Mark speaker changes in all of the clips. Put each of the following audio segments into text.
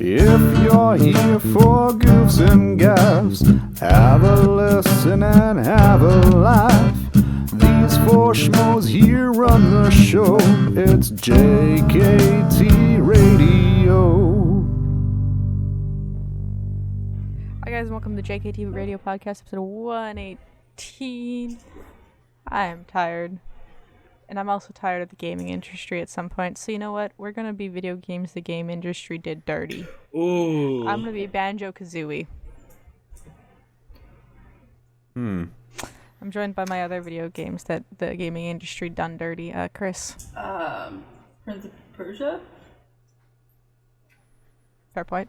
Speaker 1: If you're here for goofs and gaffs, have a listen and have a laugh. These four schmoes here run the show. It's JKT Radio.
Speaker 2: Hi guys, and welcome to the JKT Radio Podcast, episode 118. I am tired. And I'm also tired of the gaming industry at some point. So you know what? We're going to be video games the game industry did dirty.
Speaker 3: Ooh.
Speaker 2: I'm going to be Banjo-Kazooie. I'm joined by my other video games that the gaming industry done dirty. Chris.
Speaker 4: Prince of Persia?
Speaker 2: Fair point.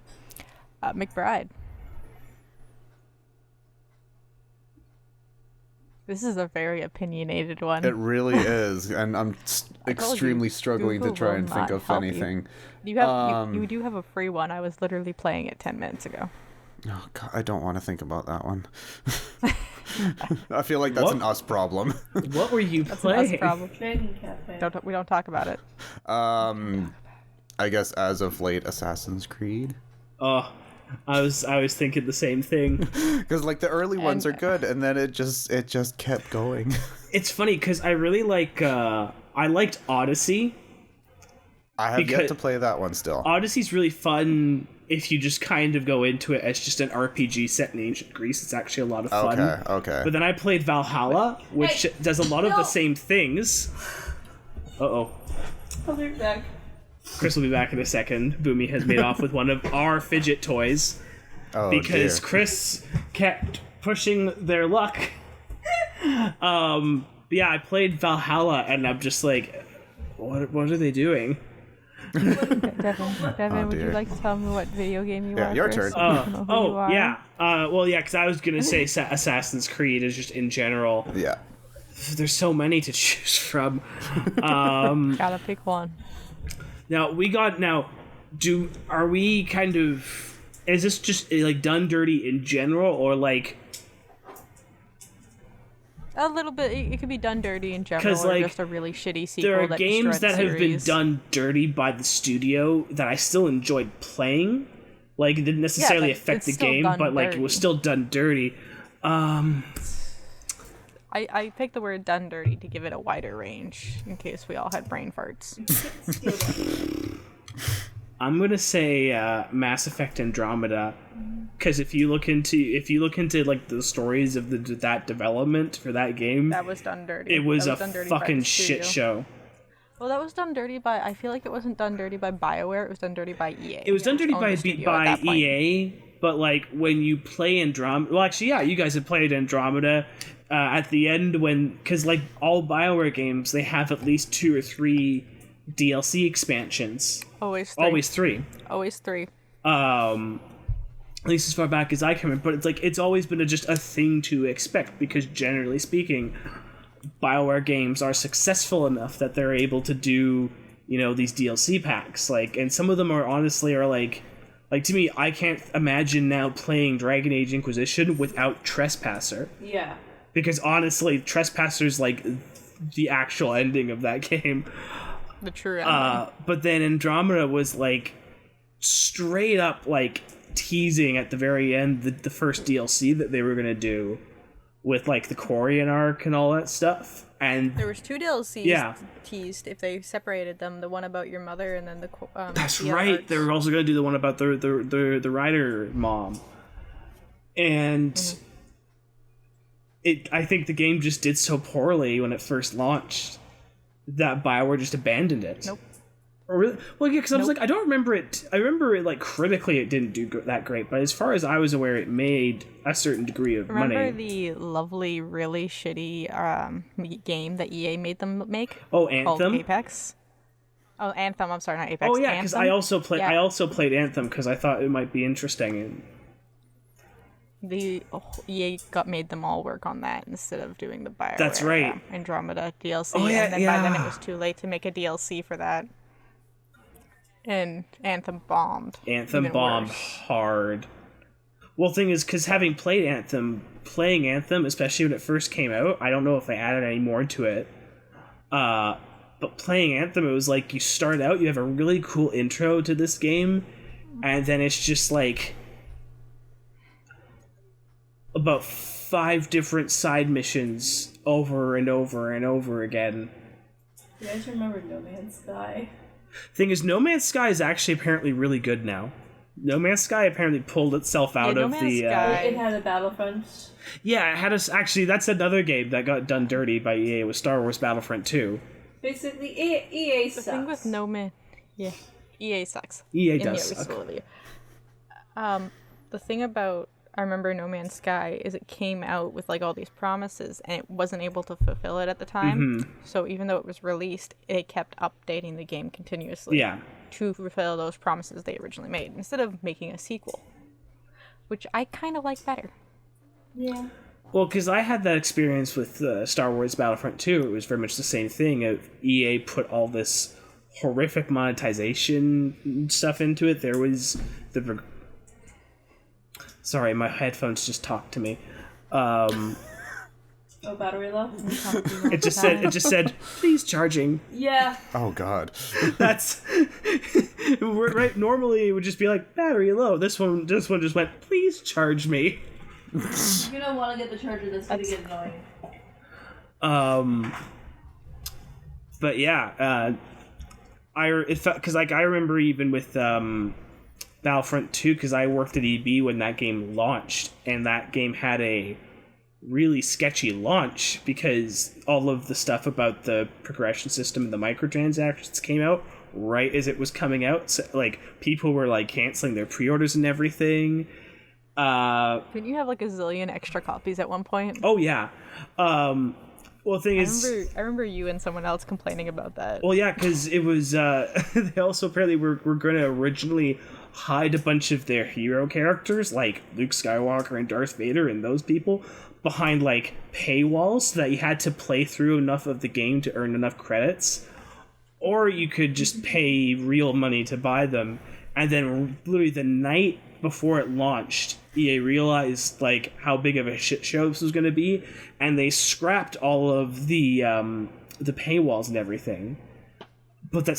Speaker 2: McBride. This is a very opinionated one.
Speaker 1: It really is, and I'm extremely struggling to try and think of anything.
Speaker 2: You do have a free one. I was literally playing it 10 minutes ago.
Speaker 1: Oh God, I don't want to think about that one. I feel like that's an us problem.
Speaker 3: What were you playing?
Speaker 2: That's an us problem.
Speaker 4: Dragon Cafe.
Speaker 2: We don't talk about it.
Speaker 1: I guess as of late, Assassin's Creed.
Speaker 3: Oh, I was thinking the same thing.
Speaker 1: Because like the early ones are good, and then it just kept going.
Speaker 3: It's funny because I really I liked Odyssey.
Speaker 1: I have yet to play that one still.
Speaker 3: Odyssey's really fun if you just kind of go into it as just an RPG set in ancient Greece. It's actually a lot of fun.
Speaker 1: Okay.
Speaker 3: But then I played Valhalla, which does a lot of the same things. Uh-oh.
Speaker 4: I'll be back.
Speaker 3: Chris will be back in a second. Boomy has made off with one of our fidget toys. Because
Speaker 1: dear.
Speaker 3: Chris kept pushing their luck. Yeah, I played Valhalla and I'm just like, what are they doing?
Speaker 2: Devin, would you like to tell me what video game you are?
Speaker 1: Yeah, your turn.
Speaker 3: Because I was gonna say Assassin's Creed is just in general.
Speaker 1: Yeah.
Speaker 3: There's so many to choose from.
Speaker 2: Gotta pick one.
Speaker 3: Are we kind of, is this just like done dirty in general, or like
Speaker 2: a little bit? It could be done dirty in general, or
Speaker 3: like,
Speaker 2: just a really shitty sequel.
Speaker 3: There are
Speaker 2: that
Speaker 3: games that have been
Speaker 2: series.
Speaker 3: done dirty by the studio that I still enjoyed playing. Like it didn't necessarily affect the game, but like it was still done dirty.
Speaker 2: I picked the word done dirty to give it a wider range in case we all had brain farts.
Speaker 3: I'm gonna say Mass Effect Andromeda, because if you look into like the stories of that development for that game,
Speaker 2: that was done dirty.
Speaker 3: It was a fucking shit show.
Speaker 2: Well, that was done dirty by. I feel like it wasn't done dirty by BioWare. It was done dirty by EA.
Speaker 3: It was done dirty by EA, but like when you play Andromeda, well, actually, yeah, you guys have played Andromeda. At the end, because like all BioWare games, they have at least 2 or 3 DLC expansions.
Speaker 2: Always three.
Speaker 3: At least as far back as I can remember. But it's like it's always been just a thing to expect, because generally speaking, BioWare games are successful enough that they're able to do, these DLC packs. Like, and some of them are honestly like to me, I can't imagine now playing Dragon Age Inquisition without Trespasser.
Speaker 4: Yeah.
Speaker 3: Because honestly, Trespasser's like the actual ending of that game.
Speaker 2: The true ending.
Speaker 3: But then Andromeda was like straight up like teasing at the very end the first DLC that they were gonna do with like the Quarian arc and all that stuff. And
Speaker 2: there was 2 DLCs teased if they separated them. The one about your mother and then the
Speaker 3: that's right. Arcs. They were also gonna do the one about the Rider mom. And. Mm-hmm. I think the game just did so poorly when it first launched that BioWare just abandoned it.
Speaker 2: Nope.
Speaker 3: Or really? Well, yeah, because I was like, I don't remember it. I remember it like critically, it didn't do that great, but as far as I was aware, it made a certain degree of money.
Speaker 2: Remember the lovely, really shitty game that EA made them make?
Speaker 3: Oh, Anthem.
Speaker 2: Called Apex. Oh, Anthem. I'm sorry, not Apex.
Speaker 3: Oh yeah, because I also played Anthem because I thought it might be interesting and.
Speaker 2: EA made them all work on that instead of doing the BioWare.
Speaker 3: That's right.
Speaker 2: Andromeda DLC.
Speaker 3: Oh, yeah,
Speaker 2: and then by then it was too late to make a DLC for that. And Anthem bombed.
Speaker 3: Anthem bombed hard. Well, the thing is, because having playing Anthem, especially when it first came out, I don't know if they added any more to it. But playing Anthem, it was like you start out, you have a really cool intro to this game, and then it's just like about 5 different side missions over and over and over again.
Speaker 4: You guys remember No Man's Sky?
Speaker 3: Thing is, No Man's Sky is actually apparently really good now. No Man's Sky apparently pulled itself out
Speaker 2: No
Speaker 3: of
Speaker 2: Man's
Speaker 3: the...
Speaker 2: Sky.
Speaker 4: It had a Battlefront.
Speaker 3: Yeah, it had us. Actually, that's another game that got done dirty by EA with Star Wars Battlefront 2.
Speaker 4: Basically, EA
Speaker 2: The
Speaker 4: sucks.
Speaker 2: thing with No Man, EA sucks.
Speaker 3: EA
Speaker 2: In
Speaker 3: does
Speaker 2: the
Speaker 3: suck.
Speaker 2: absolutely. The thing about I remember No Man's Sky is it came out with like all these promises and it wasn't able to fulfill it at the time. So even though it was released, it kept updating the game continuously.
Speaker 3: Yeah.
Speaker 2: To fulfill those promises they originally made instead of making a sequel, which I kind of like better.
Speaker 4: Yeah.
Speaker 3: Well, because I had that experience with Star Wars Battlefront 2. It was very much the same thing. EA put all this horrific monetization stuff into it. There was the... Sorry, my headphones just talked to me.
Speaker 4: Oh, battery low?
Speaker 3: It just said, please charging.
Speaker 4: Yeah.
Speaker 1: Oh God.
Speaker 3: That's right. Normally it would just be like battery low. This one just went, please charge me.
Speaker 4: You don't want to get the charger that's going to get annoying.
Speaker 3: But yeah, it felt because like I remember even with Battlefront 2, because I worked at EB when that game launched, and that game had a really sketchy launch because all of the stuff about the progression system and the microtransactions came out right as it was coming out. So, like, people were like canceling their pre-orders and everything.
Speaker 2: Didn't you have like a zillion extra copies at one point?
Speaker 3: Oh yeah. Well, the thing is,
Speaker 2: I remember you and someone else complaining about that.
Speaker 3: well, yeah, because it was they also apparently were going to originally hide a bunch of their hero characters like Luke Skywalker and Darth Vader and those people behind like paywalls so that you had to play through enough of the game to earn enough credits, or you could just pay real money to buy them. And then literally the night before it launched, EA realized like how big of a shit show this was going to be, and they scrapped all of the paywalls and everything. But that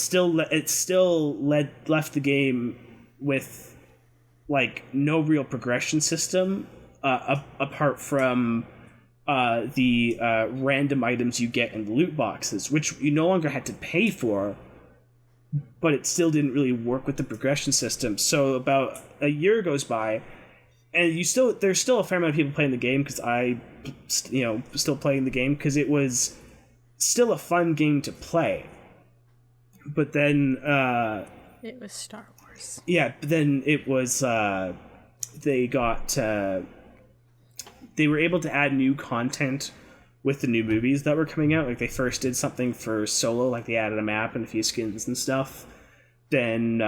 Speaker 3: left the game with like no real progression system apart from the random items you get in the loot boxes, which you no longer had to pay for, but it still didn't really work with the progression system. So about a year goes by, and there's still a fair amount of people playing the game, because still playing the game because it was still a fun game to play. But then
Speaker 2: it was Star Wars.
Speaker 3: Yeah, but then it was they were able to add new content with the new movies that were coming out. Like, they first did something for Solo, like they added a map and a few skins and stuff. Then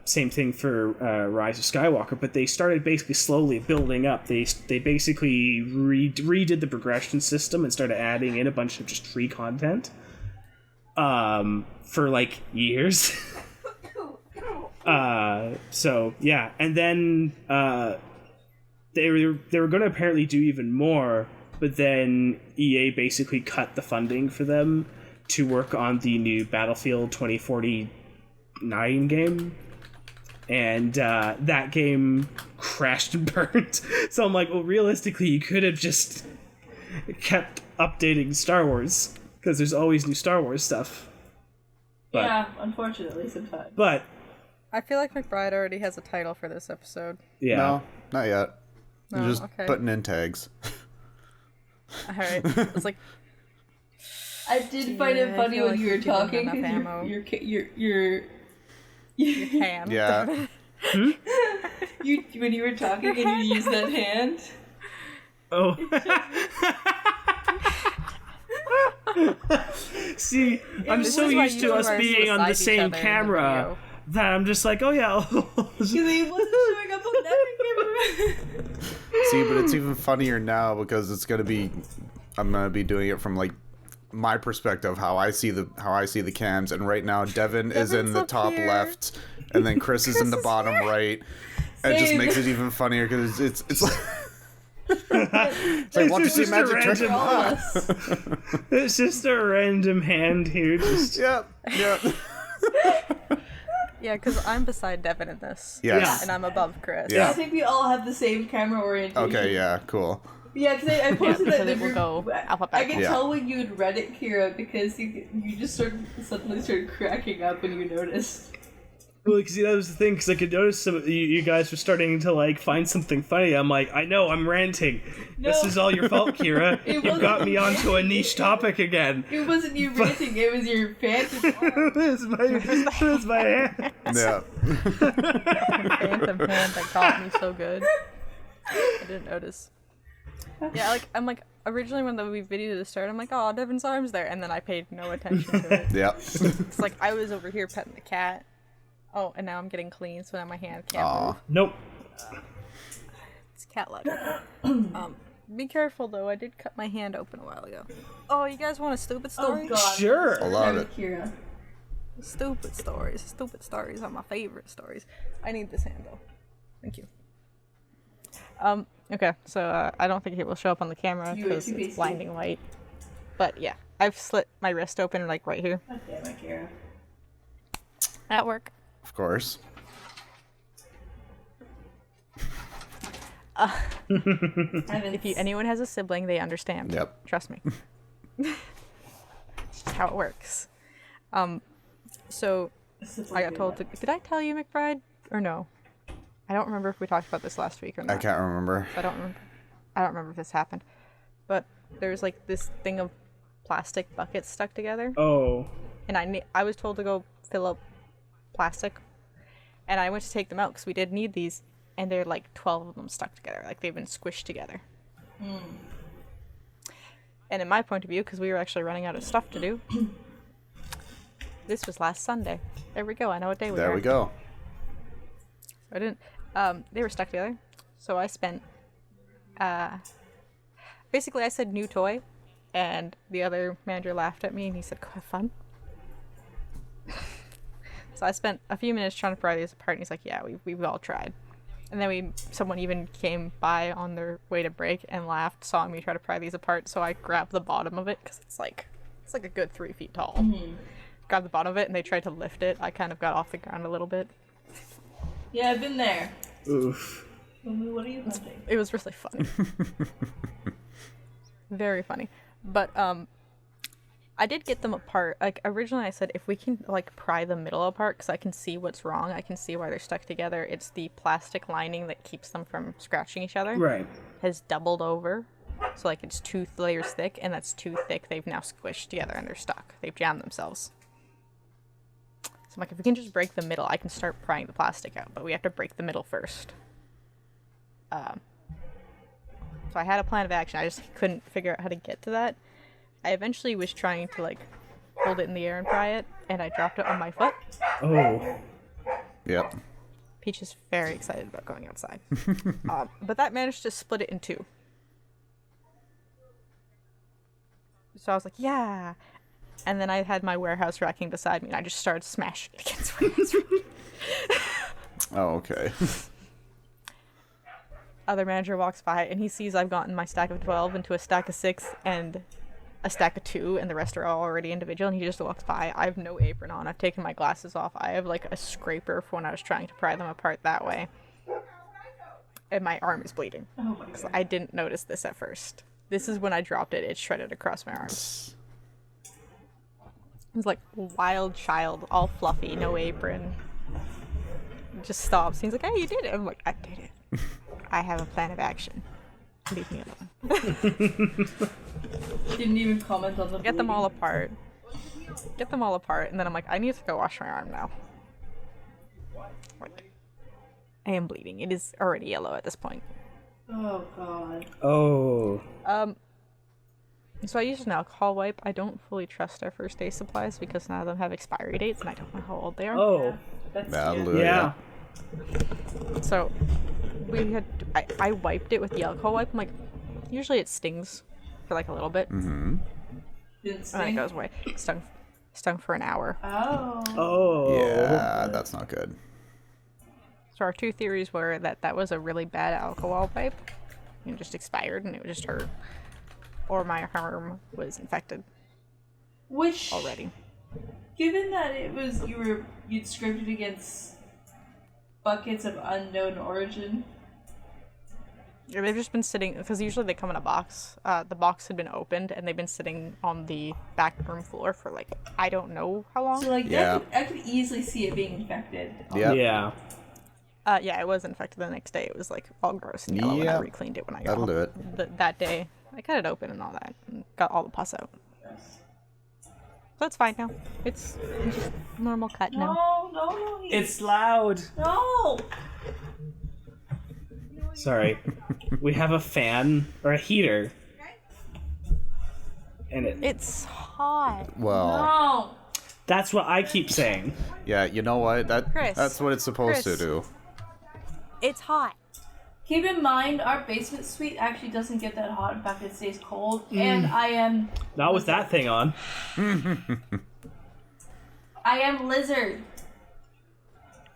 Speaker 3: same thing for Rise of Skywalker, but they started basically slowly building up. They basically redid the progression system and started adding in a bunch of just free content for like years. So yeah, and then they were going to apparently do even more, but then EA basically cut the funding for them to work on the new Battlefield 2049 game, and that game crashed and burned. So I'm like, well, realistically, you could have just kept updating Star Wars, because there's always new Star Wars stuff. But,
Speaker 4: yeah, unfortunately, sometimes.
Speaker 3: But
Speaker 2: I feel like McBride already has a title for this episode.
Speaker 3: yeah,
Speaker 1: No, not yet.
Speaker 2: No,
Speaker 1: Just
Speaker 2: okay.
Speaker 1: putting in tags.
Speaker 2: All right. It's like
Speaker 4: I did find it
Speaker 2: I
Speaker 4: funny
Speaker 2: feel
Speaker 4: when
Speaker 2: like
Speaker 4: you were
Speaker 2: we've given
Speaker 4: talking,
Speaker 2: enough ammo.
Speaker 4: because your
Speaker 2: hand.
Speaker 1: Yeah.
Speaker 4: when you were talking and you used that hand.
Speaker 3: oh. See, I'm
Speaker 2: This
Speaker 3: so
Speaker 2: is why
Speaker 3: used to
Speaker 2: you
Speaker 3: us
Speaker 2: two are
Speaker 3: being on the
Speaker 2: beside each
Speaker 3: same
Speaker 2: other in the
Speaker 3: camera
Speaker 2: video.
Speaker 3: that I'm just like, oh yeah.
Speaker 4: Because he wasn't showing up on that camera.
Speaker 1: See, but it's even funnier now because I'm gonna be doing it from like my perspective, how I see the cams, and right now Devin is in
Speaker 2: Devin's
Speaker 1: the
Speaker 2: up
Speaker 1: top
Speaker 2: here.
Speaker 1: left, and then Chris is in the
Speaker 2: is
Speaker 1: bottom right. It just
Speaker 4: Same.
Speaker 1: makes it even funnier because it's like it's like, watch
Speaker 3: It's
Speaker 1: the
Speaker 3: just a
Speaker 1: magic trick.
Speaker 3: random-
Speaker 4: All of us.
Speaker 3: It's just a random hand here. Just
Speaker 1: Yep.
Speaker 2: Yeah, because I'm beside Devin in this.
Speaker 1: Yes.
Speaker 2: And I'm above Chris.
Speaker 1: Yeah.
Speaker 4: I think we all have the same camera orientation.
Speaker 1: Okay, yeah, cool.
Speaker 4: Yeah, because I posted
Speaker 2: because
Speaker 4: that in
Speaker 2: it
Speaker 4: the
Speaker 2: will
Speaker 4: group.
Speaker 2: go
Speaker 4: I
Speaker 2: alphabetical.
Speaker 4: can
Speaker 1: Yeah.
Speaker 4: tell when you had read it, Kira, because you just suddenly started cracking up when you noticed.
Speaker 3: Well, because that was the thing, because I could notice some you guys were starting to, like, find something funny. I'm like, I know, I'm ranting. This
Speaker 4: No.
Speaker 3: is all your fault, Kira.
Speaker 4: It
Speaker 3: You
Speaker 4: wasn't
Speaker 3: got me
Speaker 4: you
Speaker 3: onto a
Speaker 4: ranting.
Speaker 3: niche topic again.
Speaker 4: It wasn't you ranting, it was your fantasy.
Speaker 3: It was my hand.
Speaker 1: Yeah.
Speaker 2: Phantom hand that got me so good. I didn't notice. Yeah, I'm like, originally when the video to start, I'm like, oh, Devin's arm's there, and then I paid no attention to it.
Speaker 1: Yep.
Speaker 2: It's like, I was over here petting the cat. Oh, and now I'm getting clean, so now my hand can't move.
Speaker 1: Aw.
Speaker 3: Nope.
Speaker 2: It's cat luck. Be careful, though. I did cut my hand open a while ago. Oh, you guys want a stupid story?
Speaker 4: Oh god.
Speaker 3: Sure.
Speaker 1: I love it.
Speaker 4: Kira.
Speaker 2: Stupid stories. Stupid stories are my favorite stories. I need this hand, though. Thank you. Okay, so I don't think it will show up on the camera
Speaker 4: You
Speaker 2: because
Speaker 4: too
Speaker 2: it's
Speaker 4: busy.
Speaker 2: blinding light. But yeah, I've slit my wrist open, like, right here.
Speaker 4: God damn it, Kira.
Speaker 2: At work.
Speaker 1: Of course.
Speaker 2: If anyone has a sibling, they understand.
Speaker 1: Yep.
Speaker 2: Trust me. It's just how it works. So I got told to. Did I tell you, McBride, or no? I don't remember if we talked about this last week or not.
Speaker 1: I can't remember.
Speaker 2: I don't remember if this happened. But there's like this thing of plastic buckets stuck together,
Speaker 3: Oh.
Speaker 2: and I was told to go fill up plastic, and I went to take them out because we did need these, and they're like 12 of them stuck together, like they've been squished together. And in my point of view, because we were actually running out of stuff to do, this was last Sunday. There we go. I know what day we are.
Speaker 1: There we go.
Speaker 2: I didn't. They were stuck together, so I spent. Basically, I said new toy, and the other manager laughed at me, and he said, "Go have fun." So I spent a few minutes trying to pry these apart, and he's like, "Yeah, we've all tried." And then someone even came by on their way to break and laughed, saw me try to pry these apart. So I grabbed the bottom of it because it's like a good 3 feet tall. Grabbed the bottom of it, and they tried to lift it. I kind of got off the ground a little bit.
Speaker 4: Yeah, I've been there.
Speaker 3: Oof.
Speaker 4: What are you hunting?
Speaker 2: It was really funny. Very funny. But I did get them apart. Like, originally I said if we can like pry the middle apart because I can see what's wrong. I can see why they're stuck together. It's the plastic lining that keeps them from scratching each other.
Speaker 3: Right.
Speaker 2: Has doubled over. So like it's 2 layers thick, and that's too thick. They've now squished together and they're stuck. They've jammed themselves. So I'm like, if we can just break the middle, I can start prying the plastic out, but we have to break the middle first. So I had a plan of action. I just couldn't figure out how to get to that. I eventually was trying to like hold it in the air and pry it, and I dropped it on my foot.
Speaker 3: Oh.
Speaker 1: Yep.
Speaker 2: Peach is very excited about going outside. But that managed to split it in 2. So I was like, yeah. And then I had my warehouse racking beside me, and I just started smashing it against warehouse racking.
Speaker 1: Oh, okay.
Speaker 2: Other manager walks by, and he sees I've gotten my stack of 12 into a stack of 6 and a stack of 2, and the rest are all already individual, and he just walks by. I have no apron on. I've taken my glasses off. I have like a scraper for when I was trying to pry them apart that way. And my arm is bleeding.
Speaker 4: Oh my god.
Speaker 2: I didn't notice this at first. This is when I dropped it. It shredded across my arm. It was like wild child, all fluffy, no apron. Just stops. He's like, "Hey, you did it." I'm like, "I did it. I have a plan of action. Leave me alone."
Speaker 4: Didn't even comment on the
Speaker 2: Get them all
Speaker 4: bleeding.
Speaker 2: apart. Get them all apart, and then I'm like, I need to go wash my arm now. Like, I am bleeding. It is already yellow at this point.
Speaker 4: Oh god.
Speaker 3: Oh.
Speaker 2: So I used an alcohol wipe. I don't fully trust our first day supplies because none of them have expiry dates, and I don't know how old they are.
Speaker 3: Oh.
Speaker 4: That's
Speaker 1: That'll
Speaker 4: cute.
Speaker 1: do it.
Speaker 3: Yeah.
Speaker 2: So we had I wiped it with the alcohol wipe. I'm like, usually it stings for like a little bit,
Speaker 4: Didn't
Speaker 2: and then
Speaker 4: sting?
Speaker 2: it goes away. Stung for an hour.
Speaker 4: Oh.
Speaker 3: Oh.
Speaker 1: Yeah, that's not good.
Speaker 2: So our 2 theories were that was a really bad alcohol wipe and just expired, and it just hurt, or my arm was infected
Speaker 4: Which
Speaker 2: already.
Speaker 4: Given that you'd scripted against buckets of unknown origin.
Speaker 2: Yeah, they've just been sitting, because usually they come in a box. The box had been opened, and they've been sitting on the back room floor for, like, I don't know how long.
Speaker 4: So, like,
Speaker 1: Yeah.
Speaker 4: I could easily see it being infected.
Speaker 1: Yep.
Speaker 3: Yeah.
Speaker 2: Yeah, it was infected the next day. It was, like, all gross and yellow, and I
Speaker 1: Yep.
Speaker 2: re-cleaned it when I got
Speaker 1: That'll
Speaker 2: home.
Speaker 1: do it.
Speaker 2: That day. I cut it open and all that, and got all the pus out. So it's fine now. It's just normal cut now.
Speaker 4: No.
Speaker 3: It's loud.
Speaker 4: No!
Speaker 3: Sorry. We have a fan or a heater. And
Speaker 2: It's hot.
Speaker 1: Well,
Speaker 4: No!
Speaker 3: that's what I keep saying.
Speaker 1: yeah, you know what?
Speaker 2: Chris.
Speaker 1: That's what it's supposed
Speaker 2: Chris.
Speaker 1: to do.
Speaker 2: It's hot.
Speaker 4: Keep in mind, our basement suite actually doesn't get that hot. In fact, it stays cold. And I am
Speaker 3: Not with that thing on.
Speaker 4: lizard.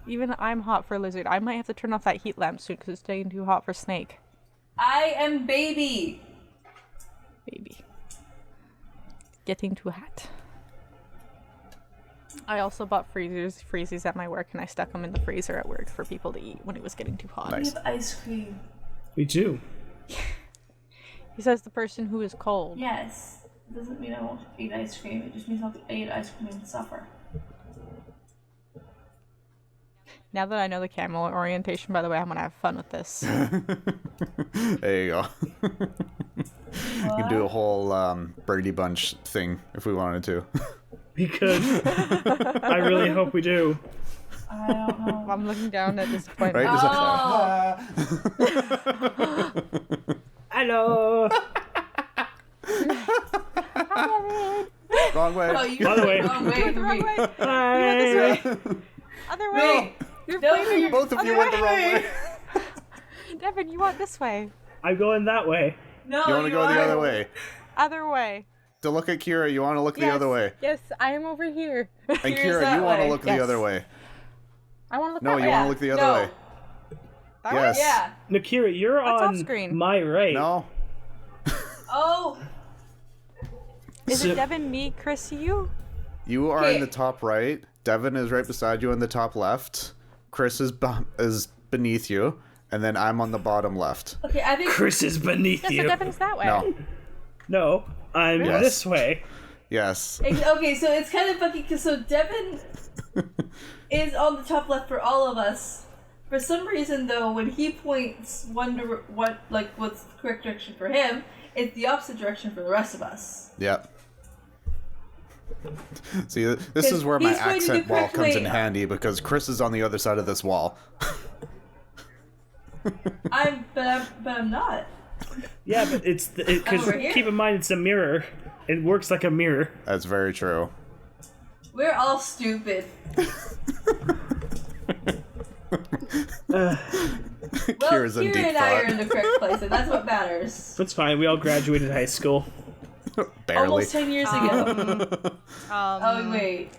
Speaker 2: Even I'm hot for lizard. I might have to turn off that heat lamp soon because it's getting too hot for snake.
Speaker 4: I am baby.
Speaker 2: Baby. Getting too hot. I also bought freezies at my work, and I stuck them in the freezer at work for people to eat when it was getting too hot.
Speaker 4: We
Speaker 1: Nice.
Speaker 4: have ice cream.
Speaker 3: We do.
Speaker 2: He says the person who is cold.
Speaker 4: Yes. It doesn't mean I won't eat ice cream. It just means I'll eat ice cream and suffer.
Speaker 2: Now that I know the camel orientation, by the way, I'm gonna have fun with this.
Speaker 1: There you go. You can do a whole Brady Bunch thing if we wanted to.
Speaker 3: We could. I really hope we do.
Speaker 4: I don't know.
Speaker 2: I'm looking down at disappointment.
Speaker 1: Right?
Speaker 3: Hello.
Speaker 1: Wrong way.
Speaker 4: Oh, you
Speaker 3: By the way-
Speaker 4: wrong way for
Speaker 2: Wrong
Speaker 4: me.
Speaker 2: way.
Speaker 3: Hi.
Speaker 2: You went this way. Other way.
Speaker 4: Wait.
Speaker 2: You're
Speaker 4: No,
Speaker 2: blaming
Speaker 4: you're-
Speaker 1: Both of you went the wrong way.
Speaker 2: Devin, you want this way.
Speaker 3: I'm going that way.
Speaker 4: No,
Speaker 1: You want to go the other way.
Speaker 2: Other way.
Speaker 1: To look at Kira, you want to look the
Speaker 2: Yes.
Speaker 1: other way.
Speaker 2: Yes, I am over here.
Speaker 1: And
Speaker 4: Kira's
Speaker 1: Kira,
Speaker 4: that
Speaker 1: you want to
Speaker 4: way.
Speaker 1: look
Speaker 2: Yes.
Speaker 1: the other way.
Speaker 2: I want to look
Speaker 1: No,
Speaker 2: that
Speaker 1: you
Speaker 2: way.
Speaker 1: want
Speaker 4: Yeah.
Speaker 1: to look the other
Speaker 4: No.
Speaker 1: way.
Speaker 2: That
Speaker 1: Yes.
Speaker 2: way?
Speaker 4: Yeah.
Speaker 3: Nakira, you're
Speaker 2: That's
Speaker 3: on
Speaker 2: off screen.
Speaker 3: my right.
Speaker 1: No?
Speaker 4: Oh.
Speaker 2: Is
Speaker 3: So-
Speaker 2: it Devin, me, Chris, you?
Speaker 1: You are
Speaker 4: Okay.
Speaker 1: in the top right. Devin is right beside you in the top left. Chris is beneath you. And then I'm on the bottom left.
Speaker 4: Okay, I think
Speaker 3: Chris is beneath
Speaker 2: Yes, so
Speaker 3: you.
Speaker 2: Devin's that way.
Speaker 1: No.
Speaker 3: No, I'm
Speaker 1: Yes.
Speaker 3: this way.
Speaker 1: Yes.
Speaker 4: okay, so it's kind of funky because so Devin is on the top left for all of us. For some reason, though, when he points what's the correct direction for him, it's the opposite direction for the rest of us.
Speaker 1: Yep. See, this is where my
Speaker 4: he's going
Speaker 1: accent
Speaker 4: the
Speaker 1: wall
Speaker 4: correct
Speaker 1: comes in
Speaker 4: way.
Speaker 1: handy because Chris is on the other side of this wall.
Speaker 4: But I'm not.
Speaker 3: Yeah, but it's because
Speaker 4: over here.
Speaker 3: keep in mind it's a mirror. It works like a mirror.
Speaker 1: That's very true.
Speaker 4: We're all stupid. Well,
Speaker 1: Kira's in
Speaker 4: Kira
Speaker 1: deep
Speaker 4: and I are in
Speaker 1: thought.
Speaker 4: the correct place, and that's what matters.
Speaker 3: That's fine. We all graduated high school.
Speaker 1: Barely.
Speaker 4: Almost 10 years ago. Oh, wait.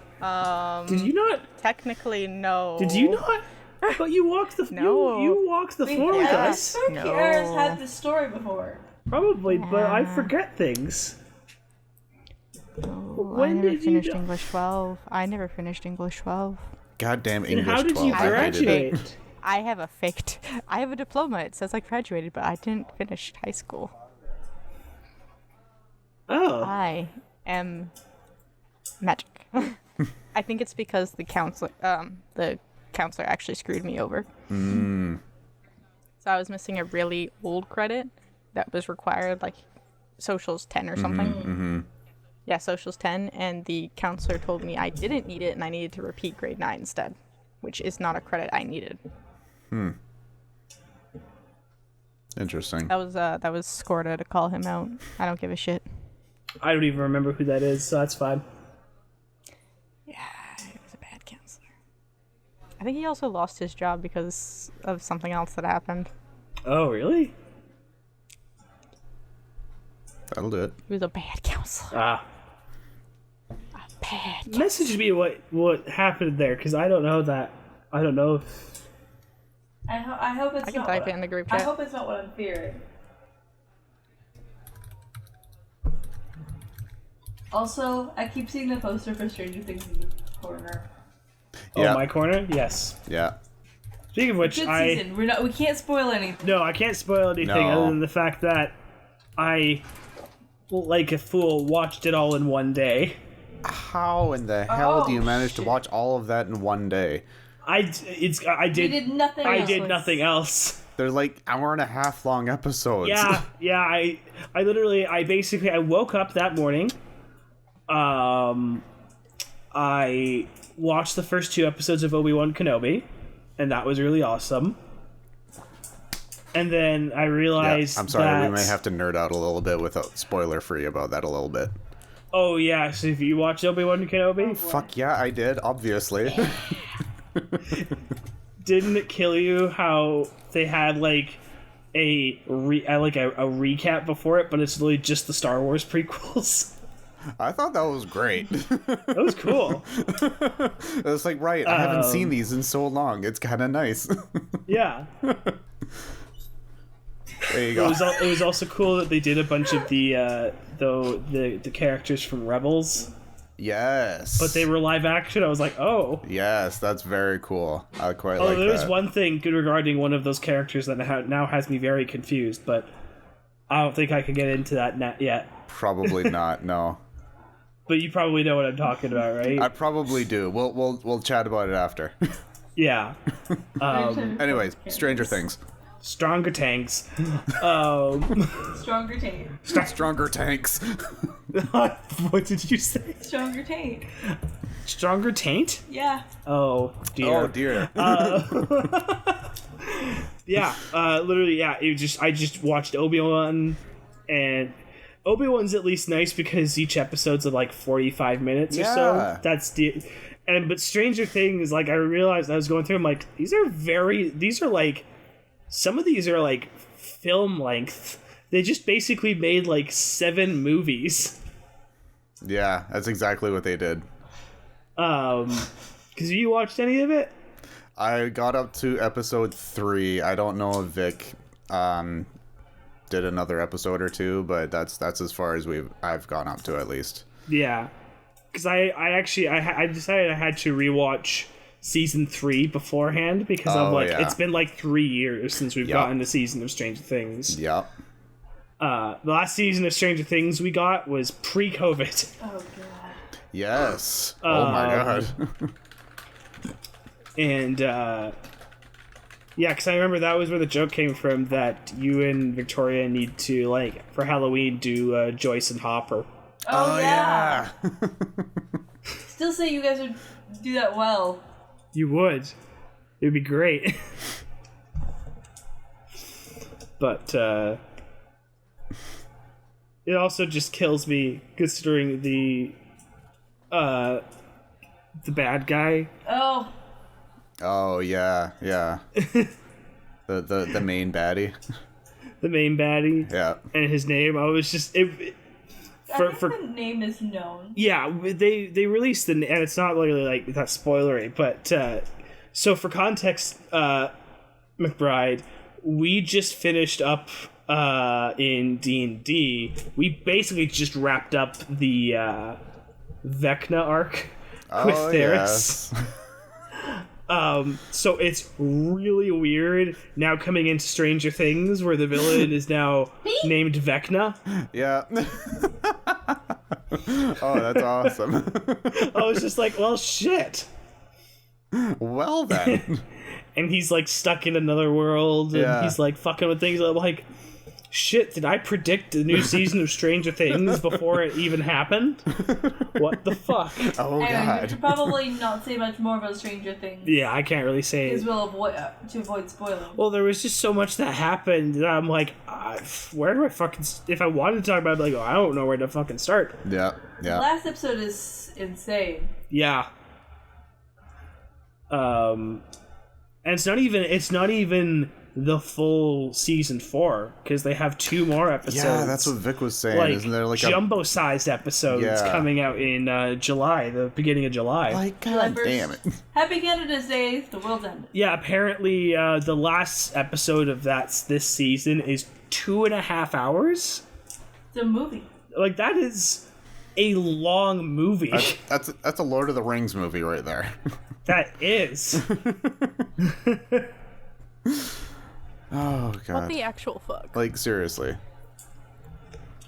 Speaker 3: Did you not?
Speaker 2: Technically, no.
Speaker 3: Did you not? But you walked the
Speaker 2: No.
Speaker 3: you walked the
Speaker 4: Wait,
Speaker 3: floor with
Speaker 4: I
Speaker 3: us.
Speaker 4: swear
Speaker 2: No.
Speaker 4: Kira's had this story before.
Speaker 3: Probably, but I forget things.
Speaker 2: Oh, I
Speaker 3: When
Speaker 2: never
Speaker 3: did you
Speaker 2: finished
Speaker 3: do-
Speaker 2: English 12. I never finished English 12.
Speaker 1: Goddamn
Speaker 3: And
Speaker 1: English
Speaker 3: how did
Speaker 1: 12.
Speaker 3: you
Speaker 1: I hated it.
Speaker 3: graduate?
Speaker 2: I have a faked. I have a diploma. It says I graduated, but I didn't finish high school.
Speaker 3: Oh,
Speaker 2: I am magic. I think it's because the counselor actually screwed me over. So I was missing a really old credit that was required, like socials 10 or something. Yeah, socials 10, and the counselor told me I didn't need it and I needed to repeat grade 9 instead, which is not a credit I needed.
Speaker 1: Interesting.
Speaker 2: That was Scorda to call him out. I don't give a shit.
Speaker 3: I don't even remember who that is, so that's fine.
Speaker 2: Yeah, he was a bad counselor. I think he also lost his job because of something else that happened.
Speaker 3: Oh, really?
Speaker 1: That'll do it.
Speaker 2: He was a bad counselor.
Speaker 3: Ah,
Speaker 2: Bad.
Speaker 3: message me what happened there, because I don't know that. I don't know if
Speaker 4: I hope it's
Speaker 2: I can
Speaker 4: not
Speaker 2: type
Speaker 4: what
Speaker 2: it in the group
Speaker 4: I
Speaker 2: chat.
Speaker 4: hope it's not what I'm fearing. Also, I keep seeing the poster for Stranger Things in the corner.
Speaker 3: Oh, my corner? Yes.
Speaker 1: Yeah.
Speaker 3: Speaking of which,
Speaker 4: Good season. We can't spoil anything.
Speaker 3: No, I can't spoil anything other than the fact that I, like a fool, watched it all in one day.
Speaker 1: How in the hell do you manage to watch all of that in one day?
Speaker 3: I did
Speaker 4: nothing else.
Speaker 3: I did nothing else.
Speaker 1: They're like hour-and-a-half long episodes.
Speaker 3: Yeah. I woke up that morning. I watched the first 2 episodes of Obi-Wan Kenobi, and that was really awesome. And then I realized
Speaker 1: I'm sorry, we may have to nerd out a little bit without spoiler-free about that a little bit.
Speaker 3: Oh, yeah, so if you watched Obi-Wan Kenobi?
Speaker 1: Fuck yeah, I did, obviously.
Speaker 3: Didn't it kill you how they had, like, a recap before it, but it's really just the Star Wars prequels?
Speaker 1: I thought that was great.
Speaker 3: That was cool.
Speaker 1: It was like, right, I haven't seen these in so long. It's kind of nice.
Speaker 3: Yeah.
Speaker 1: There you go.
Speaker 3: It was also cool that they did a bunch of the characters from Rebels.
Speaker 1: Yes.
Speaker 3: But they were live action. I was like, oh.
Speaker 1: Yes, that's very cool. I quite like that.
Speaker 3: There's one thing good regarding one of those characters that now has me very confused, but I don't think I can get into that yet.
Speaker 1: Probably not, no.
Speaker 3: But you probably know what I'm talking about, right?
Speaker 1: I probably do. We'll chat about it after.
Speaker 3: Yeah.
Speaker 1: Anyways, Stranger Things.
Speaker 3: Stronger tanks.
Speaker 4: Stronger taint.
Speaker 1: Stronger tanks.
Speaker 3: What did you say?
Speaker 4: Stronger taint.
Speaker 3: Stronger taint?
Speaker 4: Yeah.
Speaker 3: Oh dear.
Speaker 1: Oh dear.
Speaker 3: Yeah. Literally, yeah. I just watched Obi-Wan, and Obi-Wan's at least nice because each episode's of like 45 minutes or so. That's but Stranger Things, like I realized I was going through, I'm like, these are like, some of these are like film length. They just basically made like 7 movies.
Speaker 1: Yeah, that's exactly what they did.
Speaker 3: Because you watched any of it?
Speaker 1: I got up to episode 3. I don't know if Vic did another episode or 2, but that's as far as I've gone up to, at least.
Speaker 3: Yeah, because I decided I had to rewatch season 3 beforehand because it's been like 3 years since we've gotten a season of Stranger Things.
Speaker 1: Yep.
Speaker 3: The last season of Stranger Things we got was pre-COVID.
Speaker 4: Oh god.
Speaker 1: Yes. Oh my god.
Speaker 3: And yeah, because I remember that was where the joke came from that you and Victoria need to, like, for Halloween do Joyce and Hopper.
Speaker 4: Oh yeah. Still say you guys would do that well.
Speaker 3: You would. It would be great. But it also just kills me considering the bad guy.
Speaker 4: Oh.
Speaker 1: Oh yeah. the main baddie.
Speaker 3: The main baddie.
Speaker 1: Yeah. And
Speaker 3: his name, I was just
Speaker 4: I think the name is known.
Speaker 3: Yeah, they released and it's not really like that spoilery, but so for context, McBride, we just finished up in D&D. We basically just wrapped up the Vecna arc with Theris.
Speaker 1: Yes.
Speaker 3: So it's really weird now coming into Stranger Things where the villain is now named Vecna.
Speaker 1: Yeah. Oh, that's awesome.
Speaker 3: I was just like, well, shit.
Speaker 1: Well then.
Speaker 3: And he's like stuck in another world and he's like fucking with things. I'm like, shit, did I predict the new season of Stranger Things before it even happened? What the fuck?
Speaker 1: Oh
Speaker 4: anyway,
Speaker 1: god.
Speaker 4: we should probably not say much more about Stranger Things.
Speaker 3: Yeah, I can't really say
Speaker 4: because we'll avoid spoiling.
Speaker 3: Well, there was just so much that happened that I'm like, where do I fucking... If I wanted to talk about it, I'd be like, I don't know where to fucking start.
Speaker 1: Yeah.
Speaker 4: The last episode is insane.
Speaker 3: Yeah. And it's not even the full season 4 because they have 2 more episodes.
Speaker 1: Yeah, that's what Vic was saying.
Speaker 3: Like,
Speaker 1: isn't there like
Speaker 3: jumbo-sized episodes coming out in July, the beginning of July?
Speaker 1: Like, god damn it!
Speaker 4: Happy Canada's Day! The world's ended.
Speaker 3: Yeah, apparently the last episode of this season is 2.5 hours.
Speaker 4: It's a movie.
Speaker 3: Like, that is a long movie.
Speaker 1: That's a Lord of the Rings movie right there.
Speaker 3: That is.
Speaker 1: Oh god.
Speaker 2: What the actual fuck?
Speaker 1: Like seriously.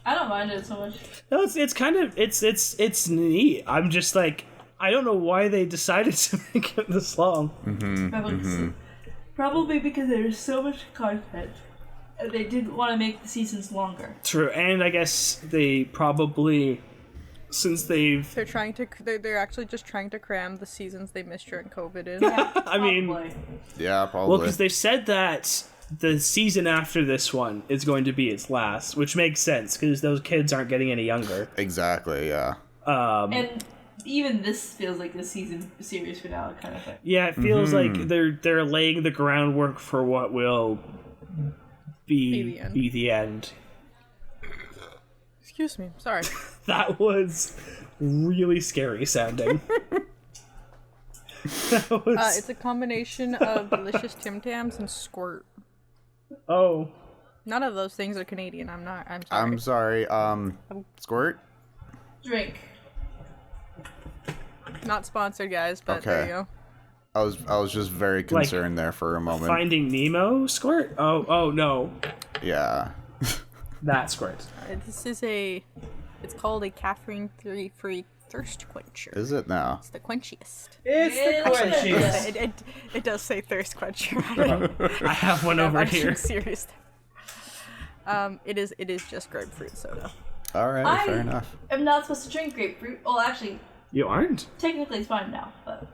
Speaker 4: I don't mind it so much.
Speaker 3: No, it's kind of it's neat. I'm just like, I don't know why they decided to make it this long.
Speaker 4: Probably because there's so much content. They didn't want to make the seasons longer.
Speaker 3: True, and I guess they probably, since they're
Speaker 2: actually just trying to cram the seasons they missed during COVID in.
Speaker 4: Yeah,
Speaker 3: I mean,
Speaker 4: probably.
Speaker 1: Yeah, probably.
Speaker 3: well, because they've said that the season after this one is going to be its last, which makes sense because those kids aren't getting any younger.
Speaker 1: Exactly, yeah.
Speaker 4: And even this feels like the series finale kind of thing.
Speaker 3: Yeah, it feels like they're laying the groundwork for what will be the end.
Speaker 2: Excuse me, sorry.
Speaker 3: That was really scary sounding. That was...
Speaker 2: It's a combination of delicious Tim Tams and squirt.
Speaker 3: Oh.
Speaker 2: None of those things are Canadian. I'm sorry.
Speaker 1: I'm sorry. Squirt?
Speaker 4: Drink.
Speaker 2: Not sponsored, guys, but there you go.
Speaker 1: I was just very concerned there for a moment.
Speaker 3: Finding Nemo squirt? Oh no.
Speaker 1: Yeah.
Speaker 3: That squirt.
Speaker 2: This is it's called a caffeine-free thirst quencher.
Speaker 1: Is it now?
Speaker 2: It's the quenchiest.
Speaker 3: It's the quenchiest.
Speaker 2: It does say thirst quencher.
Speaker 3: I have one over
Speaker 2: I'm
Speaker 3: here.
Speaker 2: serious. It is just grapefruit soda.
Speaker 1: All right, fair enough.
Speaker 4: I'm not supposed to drink grapefruit. Well, actually,
Speaker 3: You aren't?
Speaker 4: technically it's fine now, but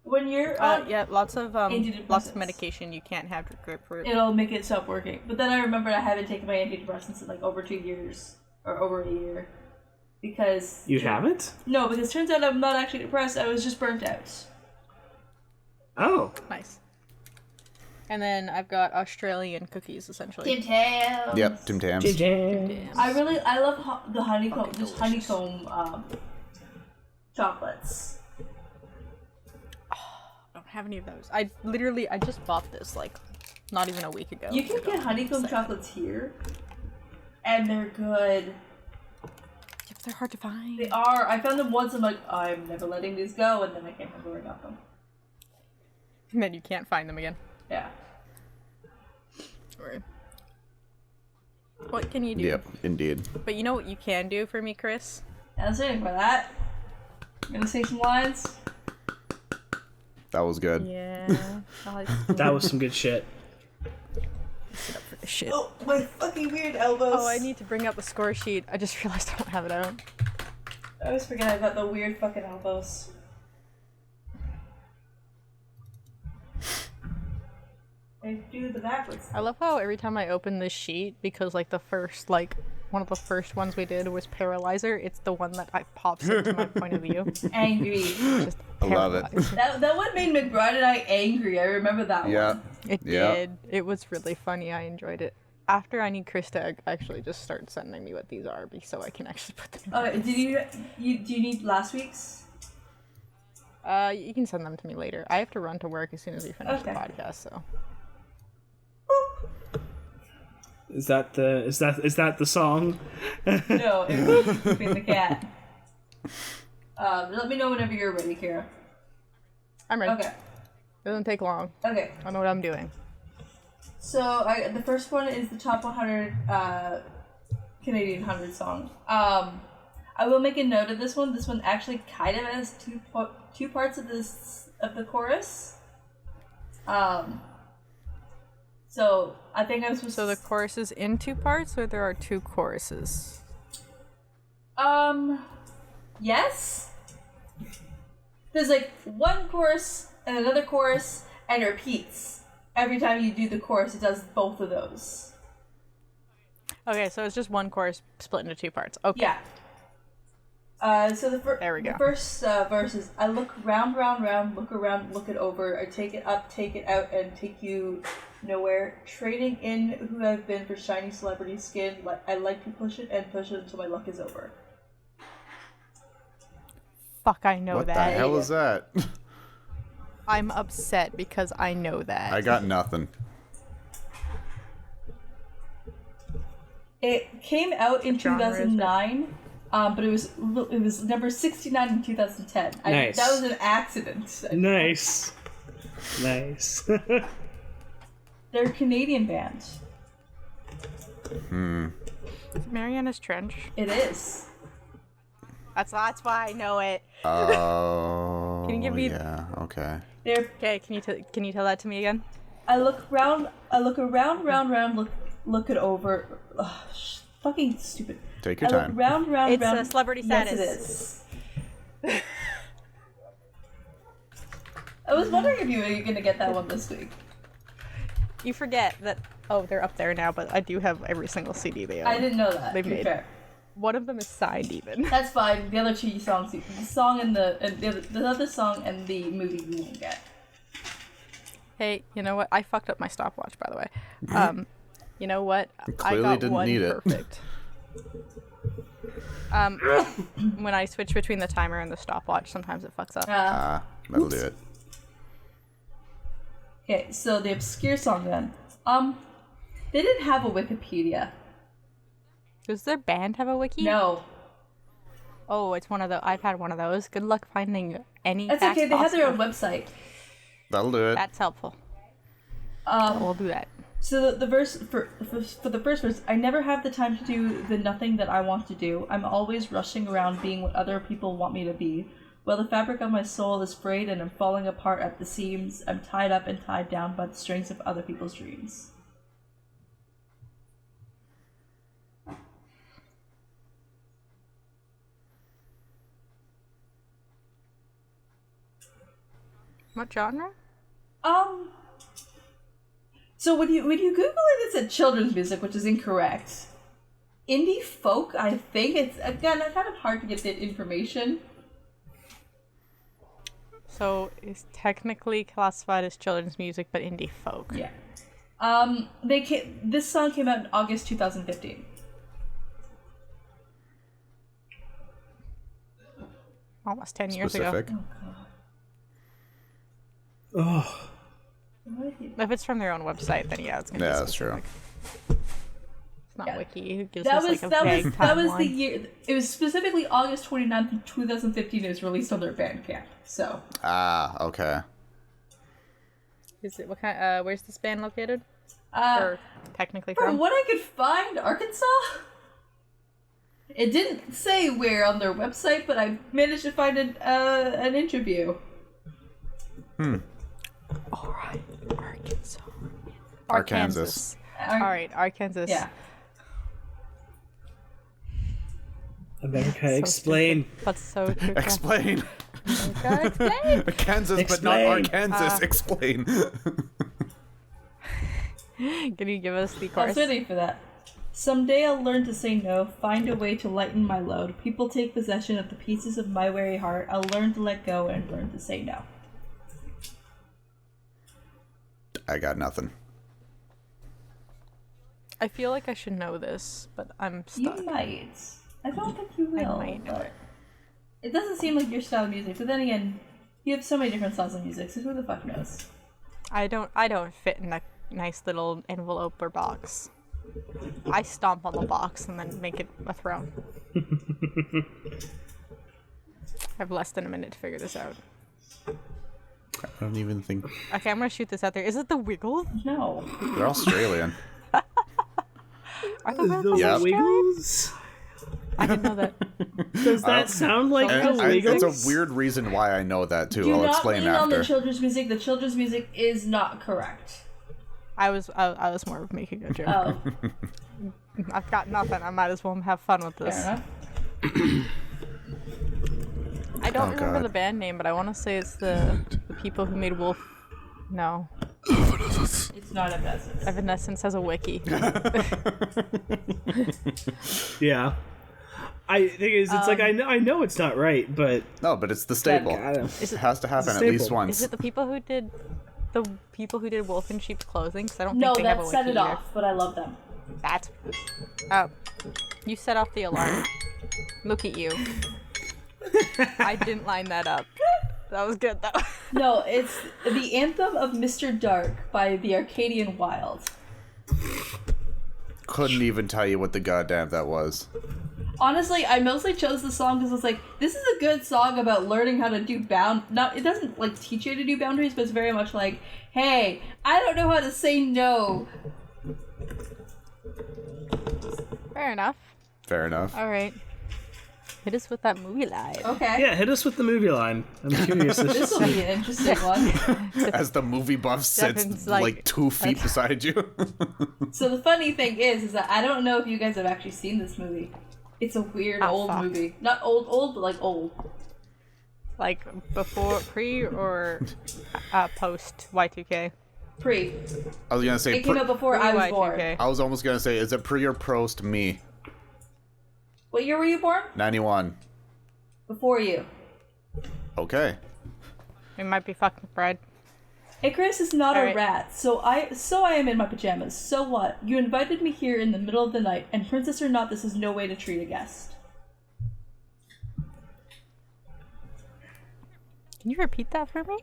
Speaker 4: when you're on,
Speaker 2: Yeah, lots of
Speaker 4: antidepressants.
Speaker 2: medication you can't have with grapefruit.
Speaker 4: it'll make it stop working. But then I remembered I haven't taken my antidepressants in like over 2 years or over a year because
Speaker 3: You haven't?
Speaker 4: no, because it turns out I'm not actually depressed. I was just burnt out.
Speaker 3: Oh.
Speaker 2: Nice. And then I've got Australian cookies, essentially.
Speaker 4: Tim Tams.
Speaker 1: Yep, Tim Tams.
Speaker 4: I love the honeycomb, just honeycomb chocolates.
Speaker 2: I don't have any of those. I just bought this like not even a week ago.
Speaker 4: You can get honeycomb chocolates here, and they're good.
Speaker 2: Yeah, but they're hard to find.
Speaker 4: They are. I found them once. I'm like, I'm never letting these go, and then I can't remember where I got them.
Speaker 2: And then you can't find them again.
Speaker 4: Yeah.
Speaker 2: Right. What can you do?
Speaker 1: Yep, indeed.
Speaker 2: But you know what you can do for me, Chris?
Speaker 4: I was waiting for that. You gonna say some lines?
Speaker 1: That was good.
Speaker 2: Yeah.
Speaker 3: That was some good shit.
Speaker 2: Sit up for this shit.
Speaker 4: Oh, my fucking weird elbows.
Speaker 2: Oh, I need to bring up the score sheet. I just realized I don't have it out.
Speaker 4: I always forget about the weird fucking elbows. I do the backwards.
Speaker 2: I love how every time I open this sheet, because like one of the first ones we did was Paralyzer, it's the one that pops into my point of view.
Speaker 4: Angry.
Speaker 2: Just
Speaker 1: I love it.
Speaker 2: Paralyzer.
Speaker 4: That one made McBride and I angry. I remember that
Speaker 1: Yeah.
Speaker 4: one.
Speaker 2: It
Speaker 1: Yeah.
Speaker 2: did. It was really funny. I enjoyed it. After I need Chris to actually just start sending me what these are, so I can actually put them in.
Speaker 4: Do you need last week's?
Speaker 2: You can send them to me later. I have to run to work as soon as we finish the
Speaker 4: Okay.
Speaker 2: podcast, so.
Speaker 3: Is that the song?
Speaker 4: No, it was Pooping the Cat. Let me know whenever you're ready, Kara.
Speaker 2: I'm ready.
Speaker 4: Okay.
Speaker 2: Doesn't take long.
Speaker 4: Okay.
Speaker 2: I know what I'm doing.
Speaker 4: So the first one is the top 100 Canadian 100 song. I will make a note of this one. This one actually kind of has two parts of the chorus. So I think I'm supposed
Speaker 2: So the chorus is in two parts, or there are two choruses?
Speaker 4: Yes. There's like one chorus and another chorus, and it repeats. Every time you do the chorus, it does both of those.
Speaker 2: Okay, so it's just one chorus split into two parts. Okay.
Speaker 4: Yeah. So
Speaker 2: There we go.
Speaker 4: The first verse is, I look round, round, round, look around, look it over, I take it up, take it out, and take you nowhere. Trading in who I've been for shiny celebrity skin, I like to push it until my luck is over.
Speaker 2: Fuck, I know
Speaker 1: What
Speaker 2: that.
Speaker 1: the hell is that?
Speaker 2: I'm upset because I know that.
Speaker 1: I got nothing.
Speaker 4: It came out in
Speaker 2: Genre is it?
Speaker 4: 2009, But it was number 69 in 2010.
Speaker 3: Nice.
Speaker 4: That was an accident.
Speaker 3: Nice. Nice.
Speaker 4: They're a Canadian band.
Speaker 2: Mariana's Trench.
Speaker 4: It is.
Speaker 2: That's why I know it.
Speaker 1: Oh.
Speaker 2: Can you give me?
Speaker 1: Yeah. Okay.
Speaker 4: They're.
Speaker 2: Okay, can you tell that to me again?
Speaker 4: I look around, round, look it over. Ugh, fucking stupid.
Speaker 1: Take your
Speaker 4: I
Speaker 1: time.
Speaker 4: look round.
Speaker 2: It's a celebrity status.
Speaker 4: Yes, it is. I was wondering if you were gonna get that one this week.
Speaker 2: You forget that. Oh, they're up there now, but I do have every single CD they own.
Speaker 4: I didn't know that.
Speaker 2: They've
Speaker 4: to be
Speaker 2: made.
Speaker 4: fair.
Speaker 2: One of them is signed even.
Speaker 4: That's fine. The other two songs, the song and the other song and the movie you won't get.
Speaker 2: Hey, you know what? I fucked up my stopwatch, by the way. You know what?
Speaker 1: Clearly
Speaker 2: I got
Speaker 1: didn't
Speaker 2: one
Speaker 1: need it.
Speaker 2: perfect. When I switch between the timer and the stopwatch, sometimes it fucks up.
Speaker 1: That'll do it.
Speaker 4: Okay, so the obscure song then. They didn't have a Wikipedia.
Speaker 2: Does their band have a wiki?
Speaker 4: No.
Speaker 2: Oh, it's one of the. I've had one of those. Good luck finding any.
Speaker 4: That's
Speaker 2: facts
Speaker 4: okay, they have their own
Speaker 2: possible.
Speaker 4: website.
Speaker 1: That'll do it.
Speaker 2: That's helpful. We'll do that.
Speaker 4: So the verse, for the first verse, I never have the time to do the nothing that I want to do. I'm always rushing around being what other people want me to be. Well, the fabric of my soul is frayed and I'm falling apart at the seams. I'm tied up and tied down by the strings of other people's dreams.
Speaker 2: What genre?
Speaker 4: So when you Google it, it said children's music, which is incorrect. Indie folk, I think. It's again kind of hard to get that information.
Speaker 2: So it's technically classified as children's music, but indie folk.
Speaker 4: Yeah. This song came out in August 2015.
Speaker 2: Almost 10 years ago.
Speaker 1: Specific.
Speaker 3: Oh.
Speaker 2: If it's from their own website, then yeah, it's gonna be
Speaker 1: Yeah, that's true.
Speaker 2: specific. It's not wiki. It gives
Speaker 4: That
Speaker 2: us
Speaker 4: was
Speaker 2: like a
Speaker 4: that
Speaker 2: vague
Speaker 4: was that was the
Speaker 2: timeline.
Speaker 4: year. It was specifically August 29th, 2015. It was released on their Bandcamp. So
Speaker 1: Okay.
Speaker 2: Is it what kind? Where's this band located? Or technically
Speaker 4: from
Speaker 2: from?
Speaker 4: what I could find, Arkansas. It didn't say where on their website, but I managed to find an interview.
Speaker 2: All right, Arkansas.
Speaker 1: Arkansas.
Speaker 2: All right, Arkansas.
Speaker 4: Yeah.
Speaker 3: America, explain.
Speaker 2: That's so true.
Speaker 1: Explain.
Speaker 2: America, explain.
Speaker 1: Kansas, but not
Speaker 3: Explain.
Speaker 1: Arkansas. Explain.
Speaker 2: Can you give us the
Speaker 4: I was
Speaker 2: chorus?
Speaker 4: waiting for that. Someday I'll learn to say no, find a way to lighten my load. People take possession of the pieces of my weary heart. I'll learn to let go and learn to say no.
Speaker 1: I got nothing.
Speaker 2: I feel like I should know this, but I'm stuck.
Speaker 4: You might. I don't think you will.
Speaker 2: might know
Speaker 4: but it doesn't seem like your style of music. But then again, you have so many different styles of music, so who the fuck knows?
Speaker 2: I don't fit in a nice little envelope or box. I stomp on the box and then make it a throne. I have less than a minute to figure this out.
Speaker 1: I don't even think
Speaker 2: Okay, I'm gonna shoot this out there. Is it the Wiggle?
Speaker 4: No.
Speaker 1: they're Australian.
Speaker 2: Are the
Speaker 3: The
Speaker 1: Yep.
Speaker 3: Wiggles?
Speaker 2: I didn't know that.
Speaker 3: Does that sound like
Speaker 1: And
Speaker 3: the
Speaker 1: it's
Speaker 3: Wiggles?
Speaker 1: a weird reason why I know that too.
Speaker 4: Do
Speaker 1: I'll
Speaker 4: not
Speaker 1: explain
Speaker 4: lean on the
Speaker 1: after.
Speaker 4: children's music. The children's music is not correct.
Speaker 2: I was more of making a joke.
Speaker 4: Oh,
Speaker 2: I've got nothing. I might as well have fun with
Speaker 4: fair
Speaker 2: this.
Speaker 4: enough.
Speaker 2: I don't
Speaker 1: Oh,
Speaker 2: remember
Speaker 1: God.
Speaker 2: the band name, but I want to say it's the people who made Wolf. No,
Speaker 4: It's not Evanescence.
Speaker 2: Evanescence has a wiki.
Speaker 3: Yeah. I think it's like I know it's not right, but
Speaker 1: No, but it's the staple.
Speaker 3: God,
Speaker 1: It has to happen at
Speaker 3: staple.
Speaker 1: least once.
Speaker 2: Is it the people who did Wolf in Sheep's Clothing? Because I don't
Speaker 4: No,
Speaker 2: think they have a
Speaker 4: that
Speaker 2: wiki
Speaker 4: set it
Speaker 2: either.
Speaker 4: off, but I love them.
Speaker 2: That's oh, you set off the alarm. Look at you. I didn't line that up. That was good though.
Speaker 4: No, it's the Anthem of Mr. Dark by the Arcadian Wild.
Speaker 1: Couldn't even tell you what the goddamn that was.
Speaker 4: Honestly, I mostly chose the song because it's like, this is a good song about learning how to do it doesn't like teach you to do boundaries, but it's very much like, hey, I don't know how to say no.
Speaker 2: Fair enough.
Speaker 1: Fair enough.
Speaker 2: All right. Hit us with that movie line.
Speaker 4: Okay.
Speaker 3: Yeah, hit us with the movie line. I'm curious.
Speaker 4: This will be an interesting one.
Speaker 1: As the movie buff sits
Speaker 2: Devin's
Speaker 1: like 2 feet beside you.
Speaker 4: So the funny thing is that I don't know if you guys have actually seen this movie. It's a weird old
Speaker 2: fuck.
Speaker 4: movie. Not old, but like old.
Speaker 2: Like pre or post Y2K?
Speaker 4: Pre.
Speaker 1: I was gonna say.
Speaker 4: It came out before I was born.
Speaker 2: Y2K.
Speaker 1: I was almost gonna say, is it pre or post me?
Speaker 4: What year were you born?
Speaker 1: 91.
Speaker 4: Before you.
Speaker 1: Okay.
Speaker 2: It might be fucking Fred.
Speaker 4: Icarus is not
Speaker 2: All
Speaker 4: a
Speaker 2: right.
Speaker 4: rat, so I am in my pajamas. So what? You invited me here in the middle of the night, and princess or not, this is no way to treat a guest.
Speaker 2: Can you repeat that for me?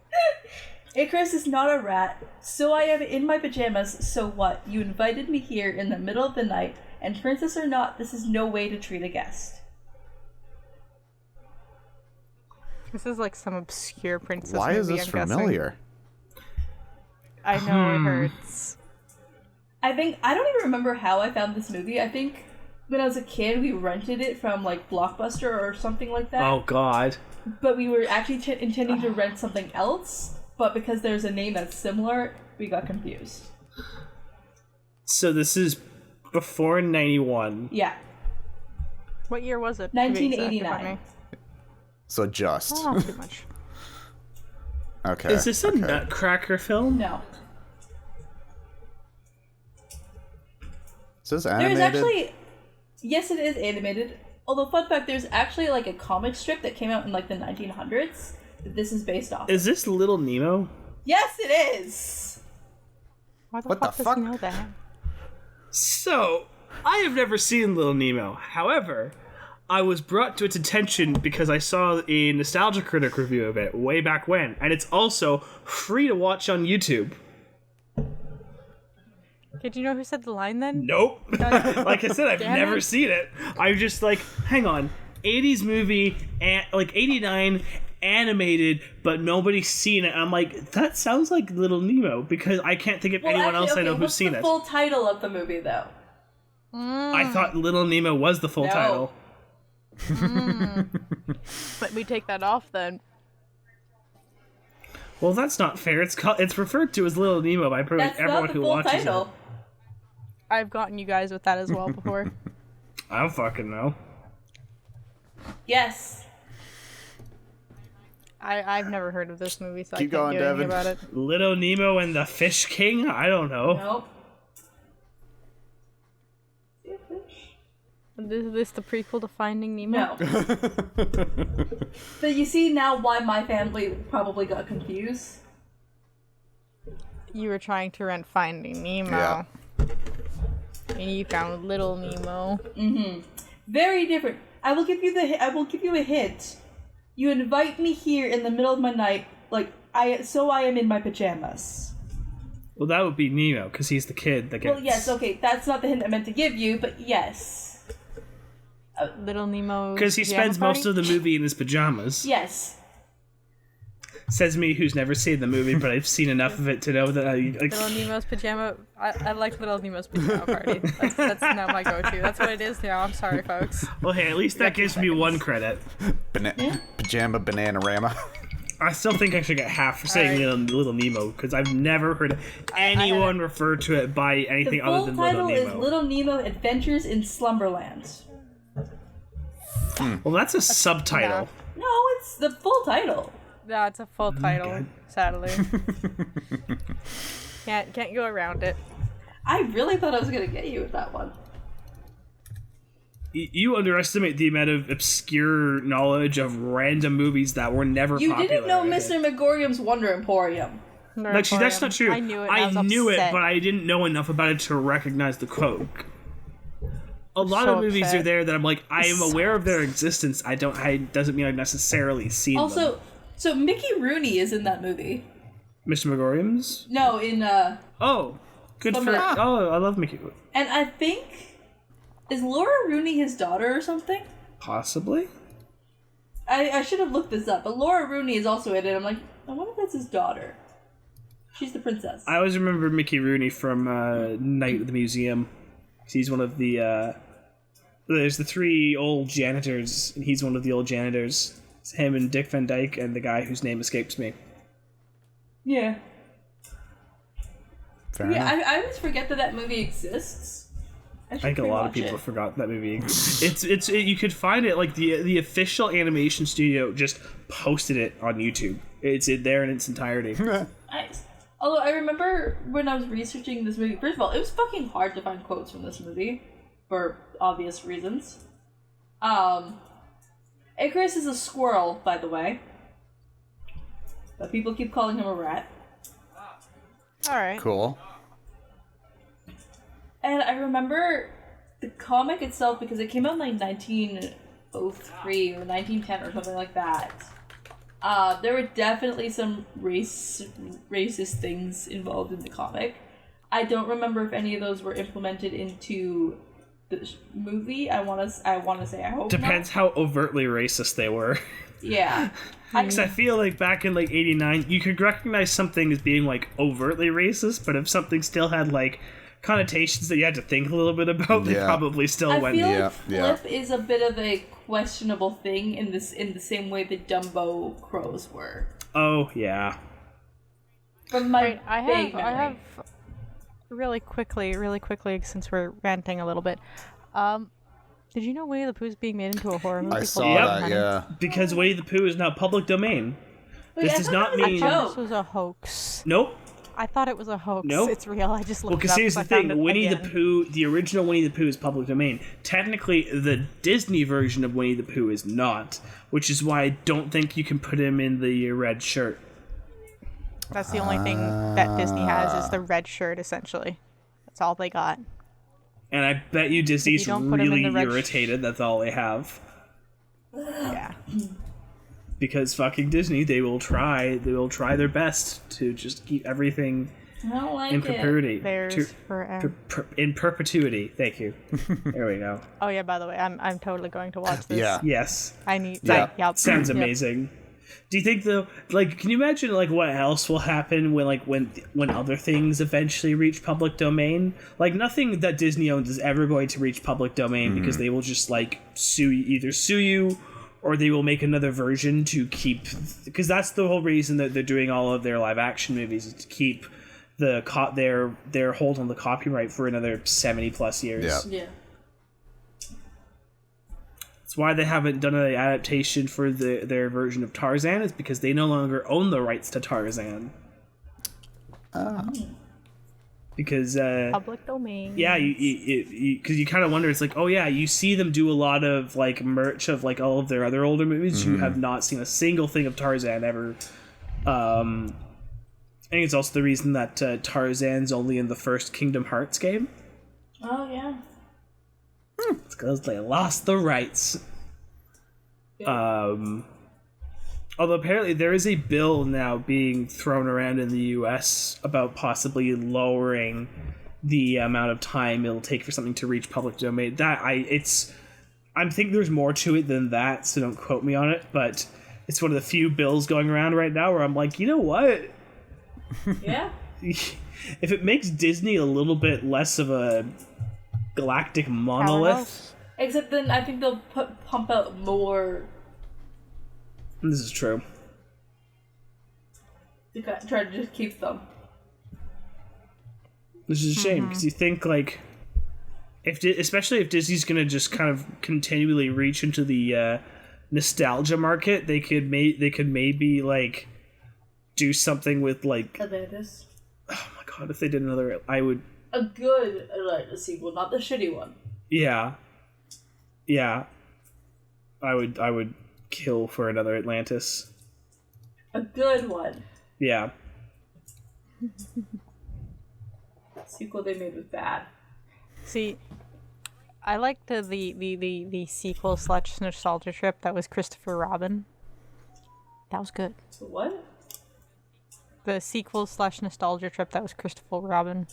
Speaker 4: Icarus is not a rat, so I am in my pajamas. So what? You invited me here in the middle of the night, and princess or not, this is no way to treat a guest.
Speaker 2: This is like some obscure princess
Speaker 1: Why is
Speaker 2: movie,
Speaker 1: this
Speaker 2: I'm guessing.
Speaker 1: familiar?
Speaker 2: I know it hurts.
Speaker 4: I don't even remember how I found this movie. I think when I was a kid, we rented it from like Blockbuster or something like that.
Speaker 3: Oh God.
Speaker 4: But we were actually intending to rent something else, but because there's a name that's similar, we got confused.
Speaker 3: So this is before 91.
Speaker 4: Yeah.
Speaker 2: What year was it? to be exact,
Speaker 4: 1989.
Speaker 2: if I may?
Speaker 1: So just.
Speaker 2: Oh, not too much.
Speaker 1: Okay.
Speaker 3: Is this a
Speaker 1: okay.
Speaker 3: Nutcracker film?
Speaker 4: No.
Speaker 1: Is this
Speaker 4: There's
Speaker 1: animated?
Speaker 4: actually... Yes, it is animated. Although, fun fact, there's actually like a comic strip that came out in like the 1900s that this is based off.
Speaker 3: Is this Little Nemo?
Speaker 4: Yes, it is!
Speaker 2: Why the
Speaker 1: What
Speaker 2: fuck
Speaker 1: the
Speaker 2: does he
Speaker 1: fuck?
Speaker 2: know that?
Speaker 3: So, I have never seen Little Nemo. However, I was brought to its attention because I saw a Nostalgia Critic review of it way back when, and it's also free to watch on YouTube.
Speaker 2: Okay, do you know who said the line then?
Speaker 3: Nope. Like I said, I've
Speaker 2: Damn
Speaker 3: never
Speaker 2: it.
Speaker 3: seen it. I'm just like, hang on. 80s movie, like 89, animated, but nobody's seen it. I'm like, that sounds like Little Nemo, because I can't think of anyone else I know who's seen
Speaker 4: What's
Speaker 3: it.
Speaker 4: the full title of the movie, though?
Speaker 3: I thought Little Nemo was the full
Speaker 4: No.
Speaker 3: title.
Speaker 2: Let me take that off then.
Speaker 3: Well, that's not fair. It's referred to as Little Nemo by pretty much
Speaker 4: That's
Speaker 3: everyone
Speaker 4: not the
Speaker 3: who
Speaker 4: full
Speaker 3: watches
Speaker 4: title.
Speaker 3: it.
Speaker 2: I've gotten you guys with that as well before.
Speaker 3: I don't fucking know.
Speaker 4: Yes.
Speaker 2: I've never heard of this movie, so
Speaker 1: Keep
Speaker 2: I can't
Speaker 1: going,
Speaker 2: do anything
Speaker 1: Devin.
Speaker 2: about it.
Speaker 3: Little Nemo and the Fish King? I don't know.
Speaker 4: Nope.
Speaker 2: Is this the prequel to Finding Nemo?
Speaker 4: No. So you see now why my family probably got confused?
Speaker 2: You were trying to rent Finding Nemo.
Speaker 1: Yeah.
Speaker 2: And you found Little Nemo.
Speaker 4: Very different. I will give you a hint. You invite me here in the middle of my night, I am in my pajamas.
Speaker 3: Well, that would be Nemo, because he's the kid that gets...
Speaker 4: Well, yes, okay, that's not the hint I meant to give you, but yes.
Speaker 2: Little Nemo.
Speaker 3: Because he spends most of the movie in his pajamas.
Speaker 4: Yes.
Speaker 3: Says me, who's never seen the movie, but I've seen enough of it to know that I...
Speaker 2: Little Nemo's pajama. I like Little Nemo's pajama party. That's now my go-to. That's what it is now. I'm sorry, folks.
Speaker 3: Well, hey, at least that gives me one credit.
Speaker 1: Pajama Bananarama.
Speaker 3: I still think I should get half for saying Little Nemo, because I've never heard anyone refer to it by
Speaker 4: The
Speaker 3: anything
Speaker 4: full
Speaker 3: other than Little
Speaker 4: title is
Speaker 3: Nemo.
Speaker 4: Little Nemo Adventures in Slumberland.
Speaker 3: Well, that's a subtitle.
Speaker 4: No, it's the full title.
Speaker 2: Yeah, it's a full title,
Speaker 3: God.
Speaker 2: sadly. Can't go around it.
Speaker 4: I really thought I was gonna get you with that one.
Speaker 3: You underestimate the amount of obscure knowledge of random movies that were never
Speaker 4: You
Speaker 3: popular.
Speaker 4: didn't know Mr. Megorium's Wonder Emporium.
Speaker 3: Actually, that's not true.
Speaker 2: I knew it.
Speaker 3: I knew it,
Speaker 2: upset.
Speaker 3: but I didn't know enough about it to recognize the Coke. A lot
Speaker 2: so
Speaker 3: of movies
Speaker 2: upset.
Speaker 3: are there that I'm like, I am aware of their existence. Doesn't mean I've necessarily seen them.
Speaker 4: Also, so Mickey Rooney is in that movie.
Speaker 3: Mr. Megorium's?
Speaker 4: No, in
Speaker 3: Oh, good for...
Speaker 4: Slumberland.
Speaker 3: Oh, I love Mickey.
Speaker 4: And I think Is Laura Rooney his daughter or something?
Speaker 3: Possibly.
Speaker 4: I should have looked this up, but Laura Rooney is also in it. I'm like, I wonder if that's his daughter. She's the princess.
Speaker 3: I always remember Mickey Rooney from Night at the Museum. He's one of the... there's the 3 old janitors, and he's one of the old janitors. It's him and Dick Van Dyke and the guy whose name escapes me.
Speaker 4: Yeah.
Speaker 1: Fair
Speaker 4: Yeah,
Speaker 1: enough.
Speaker 4: I always forget that movie exists.
Speaker 3: I think a lot of people forgot that movie. You could find it, like, the official animation studio just posted it on YouTube. It's in there in its entirety.
Speaker 4: Nice. Although I remember when I was researching this movie, first of all, it was fucking hard to find quotes from this movie for obvious reasons. Icarus is a squirrel, by the way, but people keep calling him a rat.
Speaker 2: Alright.
Speaker 1: Cool.
Speaker 4: And I remember the comic itself because it came out in like 1903 or 1910 or something like that. There were definitely some racist things involved in the comic. I don't remember if any of those were implemented into the movie. I want to say I hope
Speaker 3: Depends how overtly racist they were.
Speaker 4: Yeah.
Speaker 3: Because I feel like back in like 89, you could recognize something as being like overtly racist, but if something still had like connotations that you had to think a little bit about, they probably still
Speaker 4: I
Speaker 3: went.
Speaker 4: feel
Speaker 1: Yeah,
Speaker 4: like Flip is a bit of a questionable thing in the same way the Dumbo crows were.
Speaker 3: Oh yeah.
Speaker 4: From my
Speaker 2: Wait, I
Speaker 4: vague
Speaker 2: have
Speaker 4: memory.
Speaker 2: really quickly, since we're ranting a little bit. Did you know Winnie the Pooh's being made into a horror movie?
Speaker 1: I
Speaker 2: called
Speaker 1: saw
Speaker 3: Yep.
Speaker 1: that, yeah.
Speaker 3: Because Winnie the Pooh is now public domain.
Speaker 4: Wait,
Speaker 3: This
Speaker 4: I
Speaker 3: does
Speaker 4: thought
Speaker 3: not
Speaker 4: that was a
Speaker 3: mean-
Speaker 4: joke.
Speaker 2: This was a hoax.
Speaker 3: Nope.
Speaker 2: I thought it was a hoax.
Speaker 3: Nope.
Speaker 2: It's real. I just looked
Speaker 3: Well,
Speaker 2: it
Speaker 3: because
Speaker 2: up.
Speaker 3: here's the
Speaker 2: I found
Speaker 3: thing:
Speaker 2: it
Speaker 3: Winnie the
Speaker 2: again.
Speaker 3: Pooh, the original Winnie the Pooh is public domain. Technically, the Disney version of Winnie the Pooh is not, which is why I don't think you can put him in the red shirt.
Speaker 2: That's the only thing that Disney has is the red shirt, essentially. That's all they got.
Speaker 3: And I bet you Disney's
Speaker 2: don't put him in
Speaker 3: really
Speaker 2: the red
Speaker 3: irritated that's all they have.
Speaker 2: Yeah.
Speaker 3: Because fucking Disney, they will try their best to just keep everything
Speaker 4: I don't like
Speaker 3: in
Speaker 4: it.
Speaker 3: perpetuity.
Speaker 2: There's forever.
Speaker 3: In perpetuity. Thank you. There we go.
Speaker 2: Oh yeah, by the way, I'm totally going to watch this.
Speaker 1: Yeah.
Speaker 3: Yes.
Speaker 2: I need
Speaker 1: Yeah.
Speaker 2: Yep.
Speaker 3: Sounds
Speaker 2: Yep.
Speaker 3: amazing. Do you think though, like, can you imagine like what else will happen when other things eventually reach public domain? Like, nothing that Disney owns is ever going to reach public domain because they will just like sue you, or they will make another version to keep, because that's the whole reason that they're doing all of their live action movies, is to keep their hold on the copyright for another 70 plus years.
Speaker 1: Yeah.
Speaker 4: Yeah.
Speaker 3: That's why they haven't done an adaptation for their version of Tarzan, is because they no longer own the rights to Tarzan. Because
Speaker 2: Public domain.
Speaker 3: yeah, because you kind of wonder, it's like, oh yeah, you see them do a lot of like merch of like all of their other older movies. You have not seen a single thing of Tarzan ever. I think it's also the reason that Tarzan's only in the first Kingdom Hearts game.
Speaker 4: Oh yeah.
Speaker 3: It's because they lost the rights. Although apparently there is a bill now being thrown around in the U.S. about possibly lowering the amount of time it'll take for something to reach public domain. I think there's more to it than that, so don't quote me on it. But it's one of the few bills going around right now where I'm like, you know what?
Speaker 4: Yeah.
Speaker 3: If it makes Disney a little bit less of a galactic monolith,
Speaker 2: Powerhouse.
Speaker 4: Except then I think they'll pump out more
Speaker 3: this is true.
Speaker 4: to try to just keep them.
Speaker 3: Which is a shame, because you think, like, especially if Disney's going to just kind of continually reach into the nostalgia market, they could maybe, like, do something with, like,
Speaker 4: Atlantis.
Speaker 3: oh my god, if they did another, I would,
Speaker 4: A good Atlantis sequel, not the shitty one.
Speaker 3: yeah, I would kill for another Atlantis.
Speaker 4: A good one.
Speaker 3: Yeah.
Speaker 4: Sequel they made was bad.
Speaker 2: See, I liked the sequel / nostalgia trip that was Christopher Robin. That was good.
Speaker 4: So what?
Speaker 2: The sequel / nostalgia trip that was Christopher Robin.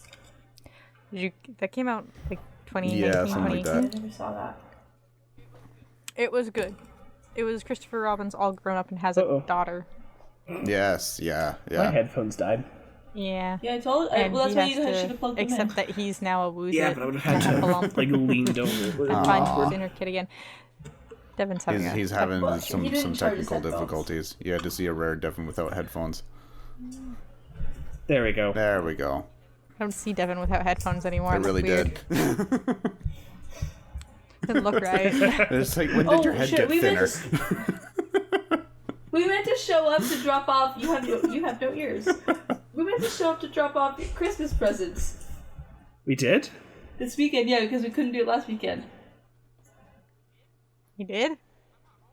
Speaker 2: That came out like 2019,
Speaker 1: Yeah, something like
Speaker 2: 2018.
Speaker 1: that.
Speaker 4: I never saw that.
Speaker 2: It was good. It was Christopher Robin's all grown up and has a daughter.
Speaker 1: Yes, yeah,
Speaker 3: My
Speaker 1: yeah.
Speaker 3: headphones died.
Speaker 2: Yeah.
Speaker 4: Yeah, I told.
Speaker 2: And
Speaker 4: Well, that's
Speaker 2: he
Speaker 4: why
Speaker 2: has
Speaker 4: you guys
Speaker 2: to
Speaker 4: should have plugged them in.
Speaker 2: accept that he's now a woozy.
Speaker 3: Yeah, but I would have had to like leaned over.
Speaker 2: And find his inner kid again. Devin's having
Speaker 1: He's
Speaker 2: a
Speaker 1: having
Speaker 4: Well,
Speaker 1: some
Speaker 4: he didn't charge his
Speaker 1: technical
Speaker 4: headphones.
Speaker 1: difficulties. You had to see a rare Devin without headphones.
Speaker 3: There we go.
Speaker 1: There we go.
Speaker 2: I don't see Devin without headphones anymore.
Speaker 1: I
Speaker 2: That's
Speaker 1: really
Speaker 2: weird.
Speaker 1: did.
Speaker 2: Doesn't look right.
Speaker 1: It's like, when did your head get thinner?
Speaker 4: We meant to show up to drop off. You have no ears. We meant to show up to drop off your Christmas presents
Speaker 3: We did?
Speaker 4: this weekend. Yeah, because we couldn't do it last weekend.
Speaker 2: You did?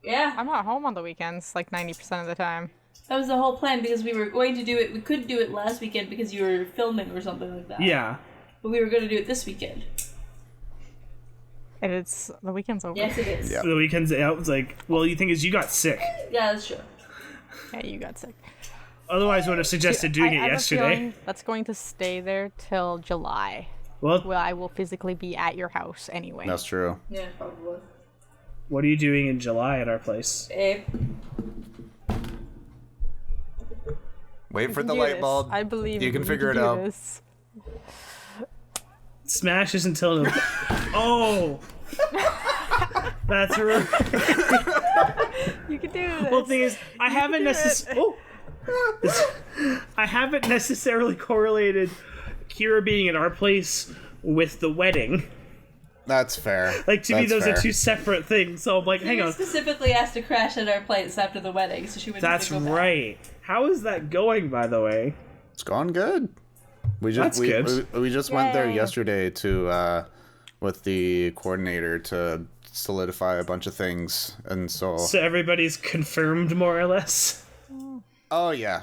Speaker 4: Yeah,
Speaker 2: I'm not home on the weekends, like 90% of the time.
Speaker 4: that was the whole plan because we were going to do it. We couldn't do it last weekend because you were filming or something like that.
Speaker 3: Yeah.
Speaker 4: But we were going to do it this weekend.
Speaker 2: And it's the weekend's over.
Speaker 4: Yes, it is.
Speaker 1: Yeah.
Speaker 3: The weekend's out. It's like, well, the thing is, you got sick.
Speaker 4: Yeah, that's true.
Speaker 2: Yeah, you got sick.
Speaker 3: Otherwise, I would have suggested doing
Speaker 2: I
Speaker 3: it
Speaker 2: have a
Speaker 3: yesterday.
Speaker 2: feeling that's going to stay there till July.
Speaker 3: Well,
Speaker 2: Well, I will physically be at your house anyway.
Speaker 1: That's true.
Speaker 4: Yeah, probably.
Speaker 3: what are you doing in July at our place?
Speaker 4: Abe.
Speaker 1: Wait for
Speaker 2: You
Speaker 1: the
Speaker 2: can do
Speaker 1: light
Speaker 2: this.
Speaker 1: bulb.
Speaker 2: I believe
Speaker 1: You can figure it
Speaker 2: do
Speaker 1: out.
Speaker 2: this.
Speaker 3: Smash is until. Oh! That's right.
Speaker 2: You can do this.
Speaker 3: Well, the thing is, I haven't
Speaker 2: do it.
Speaker 3: necessarily. I haven't necessarily correlated Kira being at our place with the wedding.
Speaker 1: That's fair.
Speaker 3: Like, to me,
Speaker 1: That's
Speaker 3: those
Speaker 1: fair.
Speaker 3: are two separate things. So I'm like, hang
Speaker 4: We
Speaker 3: on.
Speaker 4: specifically asked to crash at our place after the wedding, so she wouldn't have
Speaker 3: That's
Speaker 4: to go back.
Speaker 3: right. How is that going, by the way?
Speaker 1: It's gone good. We just
Speaker 3: That's good.
Speaker 1: we just went there
Speaker 2: Yay.
Speaker 1: yesterday to with the coordinator to solidify a bunch of things, and so
Speaker 3: So everybody's confirmed, more or less.
Speaker 1: oh yeah.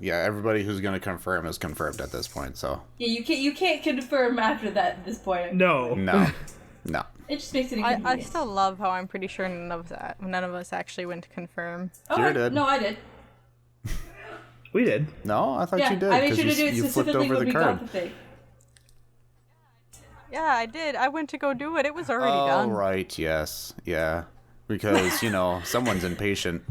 Speaker 1: Everybody who's gonna confirm is confirmed at this point. So
Speaker 4: Yeah, you can't confirm after that at this point.
Speaker 3: No.
Speaker 1: no.
Speaker 4: It just makes it
Speaker 2: I
Speaker 4: inconvenient.
Speaker 2: still love how I'm pretty sure none of us actually went to confirm.
Speaker 4: Oh,
Speaker 1: Kira did.
Speaker 4: No, I did.
Speaker 3: We did.
Speaker 1: No, I thought
Speaker 4: Yeah,
Speaker 1: you did.
Speaker 4: I made
Speaker 1: 'cause
Speaker 4: sure to do it
Speaker 1: you flipped
Speaker 4: specifically
Speaker 1: over
Speaker 4: when
Speaker 1: the
Speaker 4: we
Speaker 1: card.
Speaker 4: got the thing.
Speaker 2: Yeah, I did. I went to go do it. It was already
Speaker 1: Oh
Speaker 2: done.
Speaker 1: right, yes, yeah. Because someone's impatient.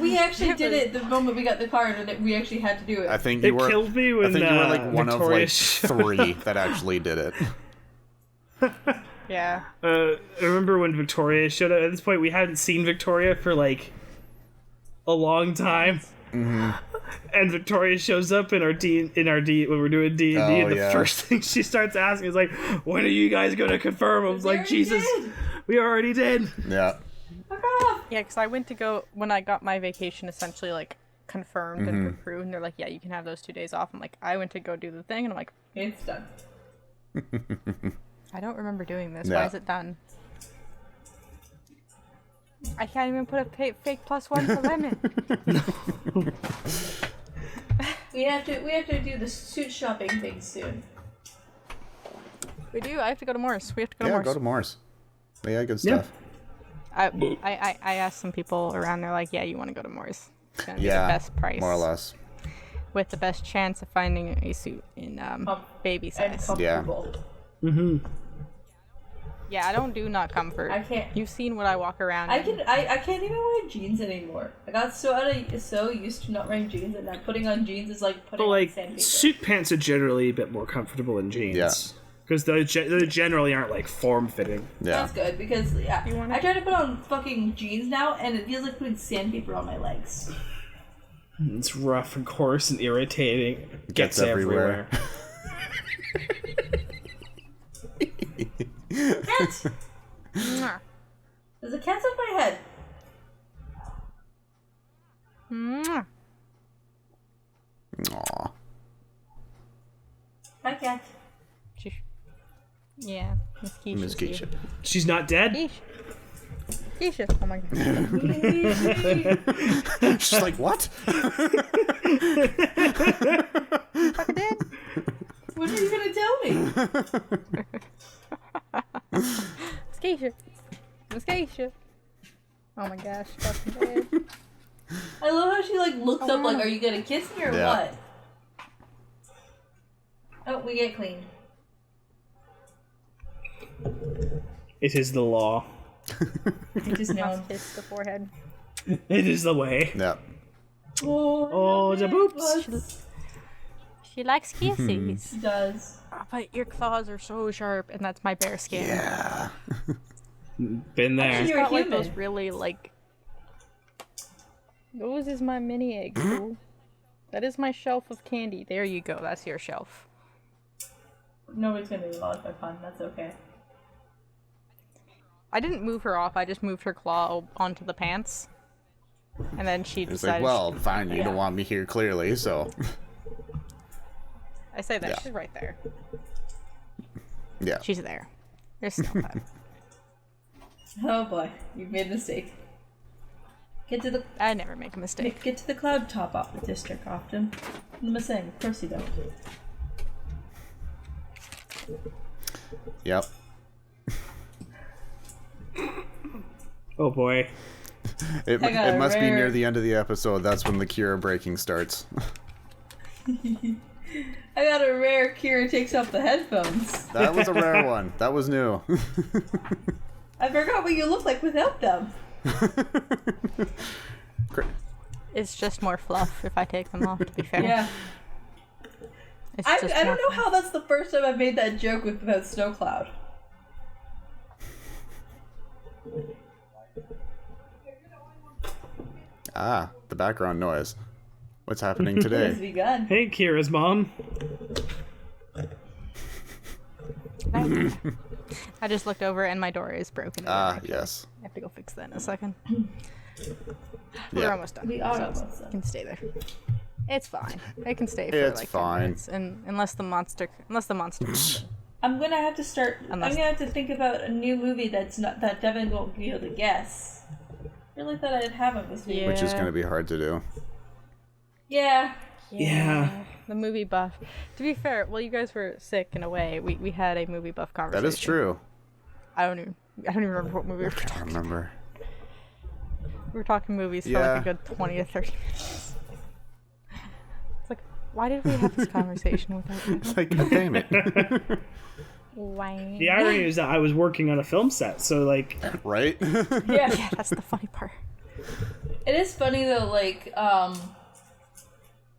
Speaker 4: We actually did it the moment we got the card, and we actually had to do it.
Speaker 1: I think
Speaker 3: It
Speaker 1: you were.
Speaker 3: killed me
Speaker 1: I
Speaker 3: when
Speaker 1: think you were like one
Speaker 3: Victoria
Speaker 1: of
Speaker 3: showed
Speaker 1: like 3 that actually did it.
Speaker 2: Yeah.
Speaker 3: I remember when Victoria showed up. At this point, we hadn't seen Victoria for like a long time.
Speaker 1: Mm-hmm.
Speaker 3: And Victoria shows up in our D when we're doing D&D,
Speaker 1: Oh,
Speaker 3: and the
Speaker 1: yeah.
Speaker 3: first thing she starts asking is like, "When are you guys gonna confirm?" I was
Speaker 4: We
Speaker 3: like,
Speaker 4: already
Speaker 3: "Jesus,
Speaker 4: did.
Speaker 3: we already did."
Speaker 1: Yeah.
Speaker 4: Fuck off!
Speaker 2: Yeah, because I went to go when I got my vacation essentially like confirmed and approved, and they're like, "Yeah, you can have those 2 days off." I'm like, I went to go do the thing, and I'm like,
Speaker 4: It's done.
Speaker 2: I don't remember doing this.
Speaker 1: Yeah.
Speaker 2: Why is it done? I can't even put a fake +1 for lemon.
Speaker 4: We have to do the suit shopping thing soon.
Speaker 2: We do. I have to go to Morris. We have to go to
Speaker 1: Yeah,
Speaker 2: Morris.
Speaker 1: go to Morris. Yeah, good
Speaker 3: Yeah.
Speaker 1: stuff.
Speaker 2: I asked some people around. They're like, "Yeah, you want to go to Morris. It's gonna be
Speaker 1: Yeah,
Speaker 2: the best price,
Speaker 1: more or less.
Speaker 2: with the best chance of finding a suit in baby
Speaker 4: And
Speaker 2: size."
Speaker 4: comfortable.
Speaker 2: Yeah, I don't do not comfort.
Speaker 4: I can't.
Speaker 2: You've seen what I walk around.
Speaker 4: I
Speaker 2: in.
Speaker 4: can't even wear jeans anymore. I got so used to not wearing jeans, and that putting on jeans is like putting
Speaker 3: But like,
Speaker 4: on sandpaper.
Speaker 3: suit pants are generally a bit more comfortable than jeans.
Speaker 1: Yeah.
Speaker 3: Because they generally aren't like form fitting.
Speaker 1: Yeah.
Speaker 4: That's good because
Speaker 2: You wanna-
Speaker 4: I try to put on fucking jeans now, and it feels like putting sandpaper on my legs.
Speaker 3: It's rough and coarse and irritating. Gets
Speaker 1: everywhere.
Speaker 4: Cat!
Speaker 2: Mwah.
Speaker 4: There's a cat on my head.
Speaker 2: Mwah.
Speaker 1: Aw.
Speaker 4: Hi, cat.
Speaker 2: Yeah, Miss Keisha.
Speaker 1: Miss Keisha.
Speaker 3: She's not dead.
Speaker 2: Keisha. Oh my god.
Speaker 1: She's like, what?
Speaker 2: Fucking dead.
Speaker 4: What are you gonna tell me?
Speaker 2: Miss Keisha. Miss Keisha. Oh my gosh. Fucking dead.
Speaker 4: I love how she like looks up like, are you gonna kiss me or
Speaker 1: Yeah.
Speaker 4: what? Oh, we get cleaned.
Speaker 3: It is the law.
Speaker 4: You just know.
Speaker 2: Must kiss the forehead.
Speaker 3: It is the way.
Speaker 1: Yep.
Speaker 3: Oh, the boops.
Speaker 2: She likes kisses.
Speaker 4: She does.
Speaker 2: Oh, but your claws are so sharp, and that's my bear skin.
Speaker 1: Yeah.
Speaker 3: Been there.
Speaker 4: You're
Speaker 2: Got like
Speaker 4: human.
Speaker 2: those really like. Those is my mini egg. Fool. That is my shelf of candy. There you go. That's your shelf.
Speaker 4: Nobody's gonna be lost by fun. That's okay.
Speaker 2: I didn't move her off. I just moved her claw onto the pants, and then she
Speaker 1: It's
Speaker 2: decided.
Speaker 1: like, well, fine, you
Speaker 4: Yeah.
Speaker 1: don't want me here clearly, so.
Speaker 2: I say that
Speaker 1: Yeah.
Speaker 2: she's right there.
Speaker 1: Yeah.
Speaker 2: She's there. There's snow pad.
Speaker 4: Oh boy, you've made a mistake. Get to the
Speaker 2: I never make a mistake.
Speaker 4: get to the cloud top off the district often. I'm just saying, of course you don't.
Speaker 1: Yep.
Speaker 3: Oh boy.
Speaker 1: It
Speaker 4: I got a
Speaker 1: must be near
Speaker 4: rare-
Speaker 1: the end of the episode. That's when the Kira breaking starts.
Speaker 4: I got a rare Kira takes off the headphones.
Speaker 1: That was a rare one. That was new.
Speaker 4: I forgot what you look like without them.
Speaker 2: It's just more fluff if I take them off, to be fair.
Speaker 4: Yeah.
Speaker 2: It's
Speaker 4: I
Speaker 2: just
Speaker 4: don't
Speaker 2: more
Speaker 4: know
Speaker 2: fluff.
Speaker 4: how that's the first time I've made that joke without Snow Cloud.
Speaker 1: Ah, the background noise. What's happening
Speaker 4: It has
Speaker 1: today?
Speaker 4: begun.
Speaker 3: Hey, Kira's mom.
Speaker 2: I just looked over and my door is broken.
Speaker 1: Ah,
Speaker 2: again,
Speaker 1: yes.
Speaker 2: I have to go fix that in a second. We're
Speaker 1: Yeah.
Speaker 2: almost done.
Speaker 4: We are
Speaker 2: so
Speaker 4: almost
Speaker 2: it
Speaker 4: done.
Speaker 2: can stay there. It's fine. It can stay for
Speaker 1: It's
Speaker 2: like 10
Speaker 1: fine.
Speaker 2: minutes, and unless the monster.
Speaker 4: I'm gonna have to start.
Speaker 2: Unless-
Speaker 4: I'm gonna have to think about a new movie that's not that Devin won't be able to guess. Really thought I'd have him this week.
Speaker 2: Yeah.
Speaker 1: Which is going to be hard to do.
Speaker 4: Yeah.
Speaker 3: Yeah.
Speaker 2: The movie buff. To be fair, while you guys were sick and away, we had a movie buff conversation.
Speaker 1: That is true.
Speaker 2: I don't even remember what movie we were
Speaker 1: I
Speaker 2: talking.
Speaker 1: remember.
Speaker 2: We were talking movies for
Speaker 1: Yeah.
Speaker 2: like a good 20 to 30 minutes. It's like, why did we have this conversation without you?
Speaker 1: It's like, God damn it.
Speaker 2: Why?
Speaker 3: The irony is that I was working on a film set, so like,
Speaker 1: Right?
Speaker 4: Yeah.
Speaker 2: Yeah, that's the funny part.
Speaker 4: It is funny though, like,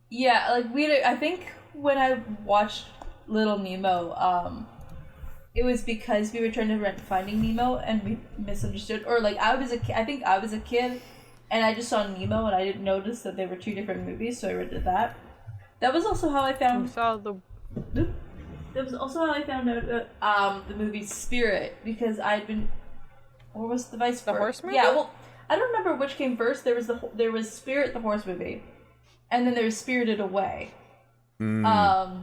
Speaker 4: yeah, like I think when I watched Little Nemo, it was because we were trying to rent Finding Nemo and we misunderstood, or like I think I was a kid and I just saw Nemo and I didn't notice that they were two different movies, so I rented that. That was also how I
Speaker 2: We
Speaker 4: found.
Speaker 2: saw the.
Speaker 4: That was also how I found out the movie Spirit, because I'd been, or was it the vice
Speaker 2: The
Speaker 4: versa?
Speaker 2: horse movie?
Speaker 4: Yeah, well, I don't remember which came first. There was Spirit, the horse movie, and then there was Spirited Away.
Speaker 2: I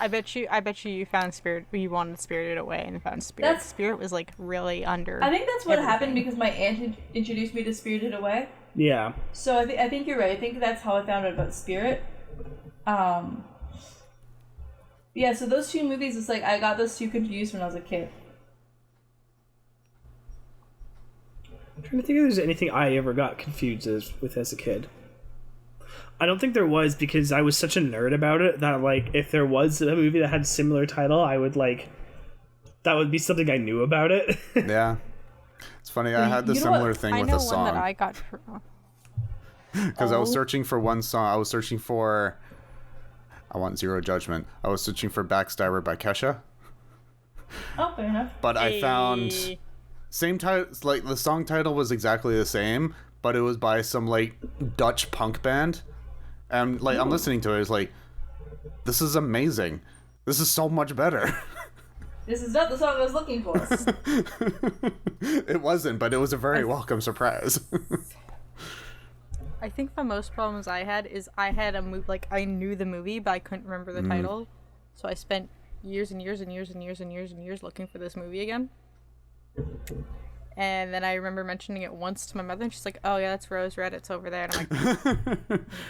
Speaker 2: bet you found Spirit. You wanted Spirited Away and found Spirit.
Speaker 4: That's-
Speaker 2: Spirit was like really under.
Speaker 4: I think that's what happened
Speaker 2: everything.
Speaker 4: because my aunt introduced me to Spirited Away.
Speaker 3: yeah.
Speaker 4: So I think you're right. I think that's how I found out about Spirit. Yeah, so those two movies, it's like I got those two confused when I was a kid.
Speaker 3: I'm trying to think if there's anything I ever got confused with as a kid. I don't think there was, because I was such a nerd about it that like if there was a movie that had a similar title, I would like that would be something I knew about it.
Speaker 1: Yeah. It's funny, I had the
Speaker 4: You know what?
Speaker 1: similar thing
Speaker 2: I
Speaker 1: with
Speaker 2: know
Speaker 1: a
Speaker 2: one
Speaker 1: song.
Speaker 2: that I got.
Speaker 1: Because I was searching for one song. I was searching for... I want Zero Judgment. I was searching for Backstabber by Kesha.
Speaker 4: Oh, fair enough.
Speaker 1: But I found... Same title... Like, the song title was exactly the same, but it was by some, like, Dutch punk band. And, like, I'm listening to it, it's like... This is amazing. This is so much better.
Speaker 4: This is not the song I was looking for.
Speaker 1: It wasn't, but it was a very welcome surprise.
Speaker 2: I think the most problems I had is I had a movie, like I knew the movie, but I couldn't remember the title, so I spent years and years and years and years and years and years looking for this movie again. And then I remember mentioning it once to my mother, and she's like, "Oh yeah, that's Rose Red. It's over there." And I'm like,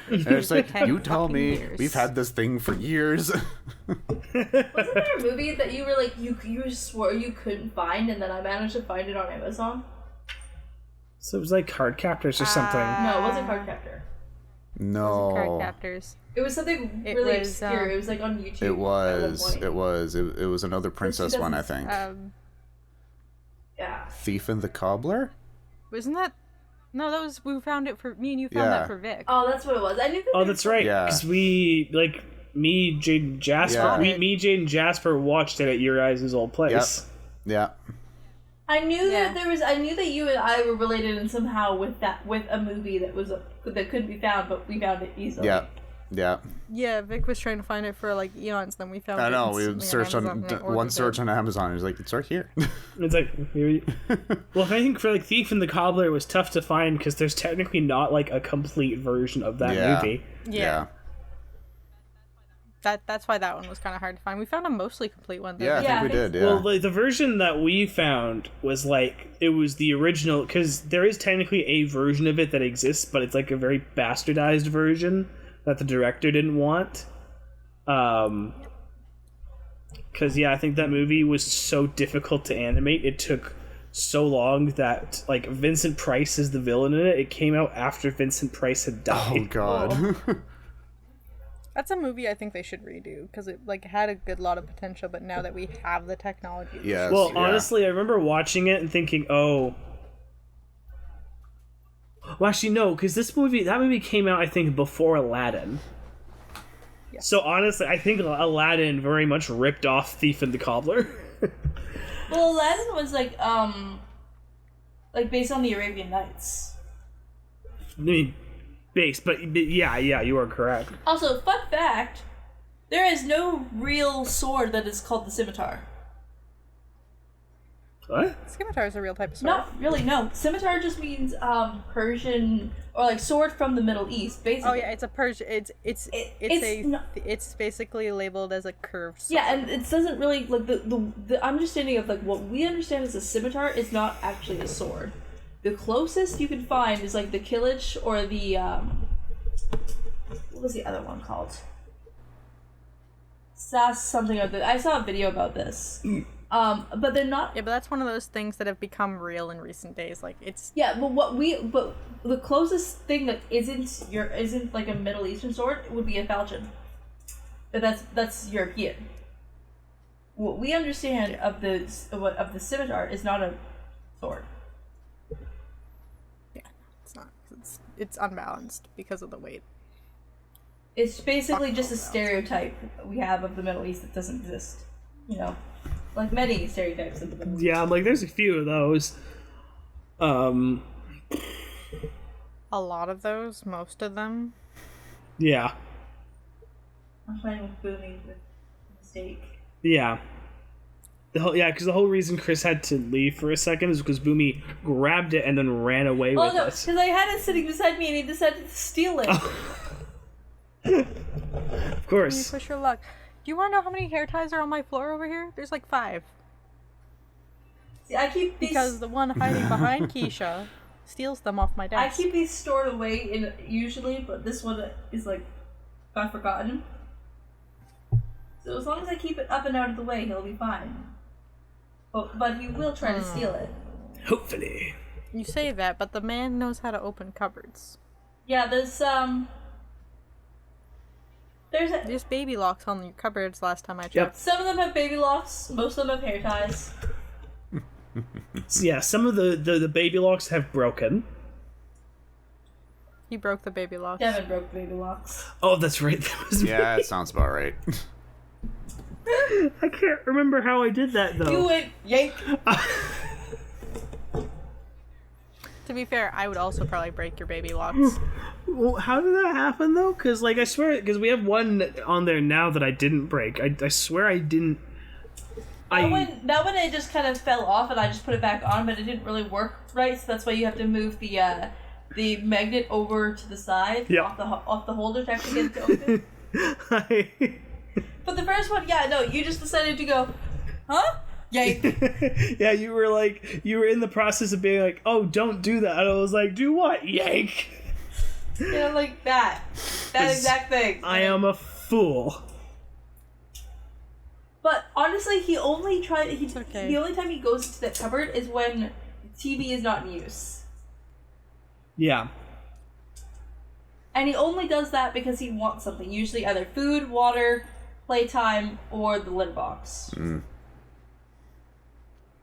Speaker 1: And it's like,
Speaker 2: 10
Speaker 1: you tell
Speaker 2: fucking
Speaker 1: me,
Speaker 2: years.
Speaker 1: we've had this thing for years.
Speaker 4: Wasn't there a movie that you were like you swore you couldn't find, and then I managed to find it on Amazon?
Speaker 3: So it was like Card Captors or something.
Speaker 4: No, it wasn't Cardcaptor.
Speaker 1: No.
Speaker 2: Card Captors.
Speaker 4: It was something
Speaker 2: It
Speaker 4: really
Speaker 2: was,
Speaker 4: obscure. It was like on YouTube.
Speaker 1: It
Speaker 4: at one
Speaker 1: was.
Speaker 4: point.
Speaker 1: It was another princess one, I think.
Speaker 4: Yeah.
Speaker 1: Thief and the Cobbler?
Speaker 2: Wasn't that? No, that was we found it for me and you found
Speaker 1: Yeah.
Speaker 2: that for Vic.
Speaker 4: Oh, that's what it was. I knew.
Speaker 3: Oh, that's right.
Speaker 1: Yeah.
Speaker 3: Because we me, Jade, and Jasper.
Speaker 1: Yeah.
Speaker 3: Me, Jade, and Jasper watched it at your guys' old place.
Speaker 1: Yeah.
Speaker 4: I knew
Speaker 2: Yeah.
Speaker 4: that there was. I knew that you and I were related in somehow with a movie that that couldn't be found, but we found it easily.
Speaker 1: Yeah. Yeah.
Speaker 2: Yeah, Vic was trying to find it for like eons, then we found it.
Speaker 1: I know. We
Speaker 2: instantly
Speaker 1: searched on
Speaker 2: Amazon and
Speaker 1: one
Speaker 2: ordered
Speaker 1: search
Speaker 2: it.
Speaker 1: on Amazon. It was like, it's right here.
Speaker 3: It's like, well, I think for like Thief and the Cobbler, it was tough to find because there's technically not like a complete version of that
Speaker 1: Yeah.
Speaker 3: movie.
Speaker 2: Yeah. That's why that one was kind of hard to find. We found a mostly complete one. Though.
Speaker 1: Yeah, I
Speaker 4: Yeah,
Speaker 1: think we did. Yeah.
Speaker 3: Well, like, the version that we found was like it was the original because there is technically a version of it that exists, but it's like a very bastardized version that the director didn't want. Because I think that movie was so difficult to animate. It took so long that like Vincent Price is the villain in it. It came out after Vincent Price had died.
Speaker 1: Oh God.
Speaker 2: That's a movie I think they should redo because it like had a good lot of potential, but now that we have the technology,
Speaker 1: Yes.
Speaker 3: Well,
Speaker 1: yeah.
Speaker 3: honestly, I remember watching it and thinking, oh. Well, actually, no, because that movie came out, I think, before Aladdin.
Speaker 2: Yeah.
Speaker 3: So honestly, I think Aladdin very much ripped off Thief and the Cobbler.
Speaker 4: Well, Aladdin was like based on the Arabian Nights.
Speaker 3: I mean, based, but yeah, you are correct.
Speaker 4: Also, fun fact: there is no real sword that is called the scimitar.
Speaker 3: What?
Speaker 2: scimitar is a real type of sword.
Speaker 4: Not really. No, scimitar just means Persian or like sword from the Middle East, basically.
Speaker 2: Oh yeah, it's a Persian. It's basically labeled as a curved sword.
Speaker 4: Yeah, and it doesn't really like the understanding of like what we understand as a scimitar is not actually a sword. The closest you can find is like the Killich or the what was the other one called? Sass something or the. I saw a video about this. But they're not.
Speaker 2: Yeah, but that's one of those things that have become real in recent days. Like it's
Speaker 4: Yeah, but the closest thing that isn't like a Middle Eastern sword would be a falchion. But that's European. What we understand of the scimitar is not a sword.
Speaker 2: it's not. It's unbalanced because of the weight.
Speaker 4: It's basically just a stereotype we have of the Middle East that doesn't exist. You know, like many stereotypes of the Middle East.
Speaker 3: Yeah, I'm like, there's a few of those.
Speaker 2: A lot of those, most of them.
Speaker 3: Yeah.
Speaker 4: I'm playing with Boomie with mistake.
Speaker 3: Yeah. Because the whole reason Chris had to leave for a second is because Boomy grabbed it and then ran away
Speaker 4: Oh
Speaker 3: with
Speaker 4: no,
Speaker 3: it.
Speaker 4: because I had it sitting beside me and he decided to steal it.
Speaker 3: Of
Speaker 2: You
Speaker 3: course.
Speaker 2: push your luck. Do you want to know how many hair ties are on my floor over here? There's like 5.
Speaker 4: See, I keep these.
Speaker 2: Because the one hiding behind Keisha steals them off my
Speaker 4: I
Speaker 2: desk.
Speaker 4: keep these stored away in usually, but this one is like got forgotten. So as long as I keep it up and out of the way, he'll be fine. But he will try to steal it.
Speaker 3: Hopefully.
Speaker 2: You say that, but the man knows how to open cupboards.
Speaker 4: Yeah, there's a,
Speaker 2: There's baby locks on your cupboards last time I checked.
Speaker 3: Yep.
Speaker 4: some of them have baby locks, most of them have hair ties.
Speaker 3: Yeah, some of the baby locks have broken.
Speaker 2: He broke the baby locks.
Speaker 4: Devin broke baby locks.
Speaker 3: Oh, that's right. That was
Speaker 1: Yeah,
Speaker 3: me.
Speaker 1: that sounds about right.
Speaker 3: I can't remember how I did that, though.
Speaker 4: You went yank.
Speaker 2: To be fair, I would also probably break your baby locks.
Speaker 3: Well, how did that happen, though? Because, like, I swear, because we have one on there now that I didn't break. I swear I didn't.
Speaker 4: That one it just kind of fell off and I just put it back on, but it didn't really work right, so that's why you have to move the magnet over to the side off the holder to actually get it to open. But the first one, yeah, no, you just decided to go, huh? Yank.
Speaker 3: Yeah, you were in the process of being like, oh, don't do that. And I was like, do what? Yank.
Speaker 4: You know, like that exact thing.
Speaker 3: I am a fool.
Speaker 4: But honestly, he only
Speaker 2: okay.
Speaker 4: the only time he goes into that cupboard is when TV is not in use.
Speaker 3: Yeah.
Speaker 4: And he only does that because he wants something, usually either food, water, playtime, or the litter box.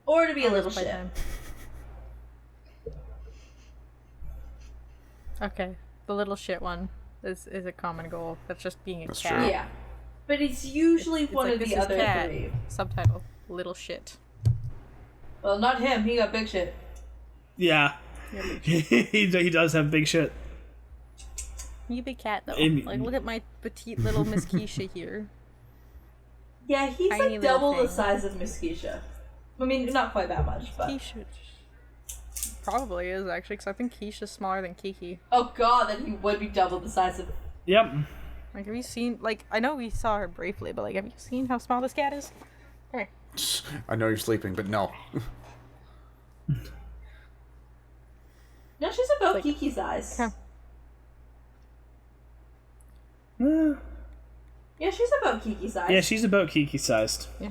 Speaker 4: Or to be a little shit.
Speaker 2: Playtime. Okay, the little shit one is a common goal. That's just being a
Speaker 1: That's
Speaker 2: cat.
Speaker 1: true.
Speaker 4: Yeah. But it's usually
Speaker 2: It's
Speaker 4: one
Speaker 2: like,
Speaker 4: of
Speaker 2: this
Speaker 4: the
Speaker 2: is
Speaker 4: other
Speaker 2: cat.
Speaker 4: three.
Speaker 2: Subtitle: Little shit.
Speaker 4: Well, not him. He got big shit.
Speaker 3: Yeah. He does have big shit.
Speaker 2: You big cat though.
Speaker 3: And-
Speaker 2: Like, look at my petite little Miss Keisha here.
Speaker 4: Yeah, he's
Speaker 2: Tiny
Speaker 4: like
Speaker 2: little
Speaker 4: double the
Speaker 2: thing.
Speaker 4: size of Miss Keisha. I mean, not quite that much, but...
Speaker 2: Keisha probably is actually, because I think Keisha's smaller than Kiki.
Speaker 4: Oh god, then he would be double the size of...
Speaker 3: Yep.
Speaker 2: Like, have you seen? Like, I know we saw her briefly, but like, have you seen how small this cat is? Come here.
Speaker 1: I know you're sleeping, but no.
Speaker 4: No, she's about
Speaker 2: Like-
Speaker 4: Kiki's size.
Speaker 2: Come.
Speaker 4: Yeah, she's about Kiki's size.
Speaker 3: Yeah, she's about Kiki sized.
Speaker 2: Yeah.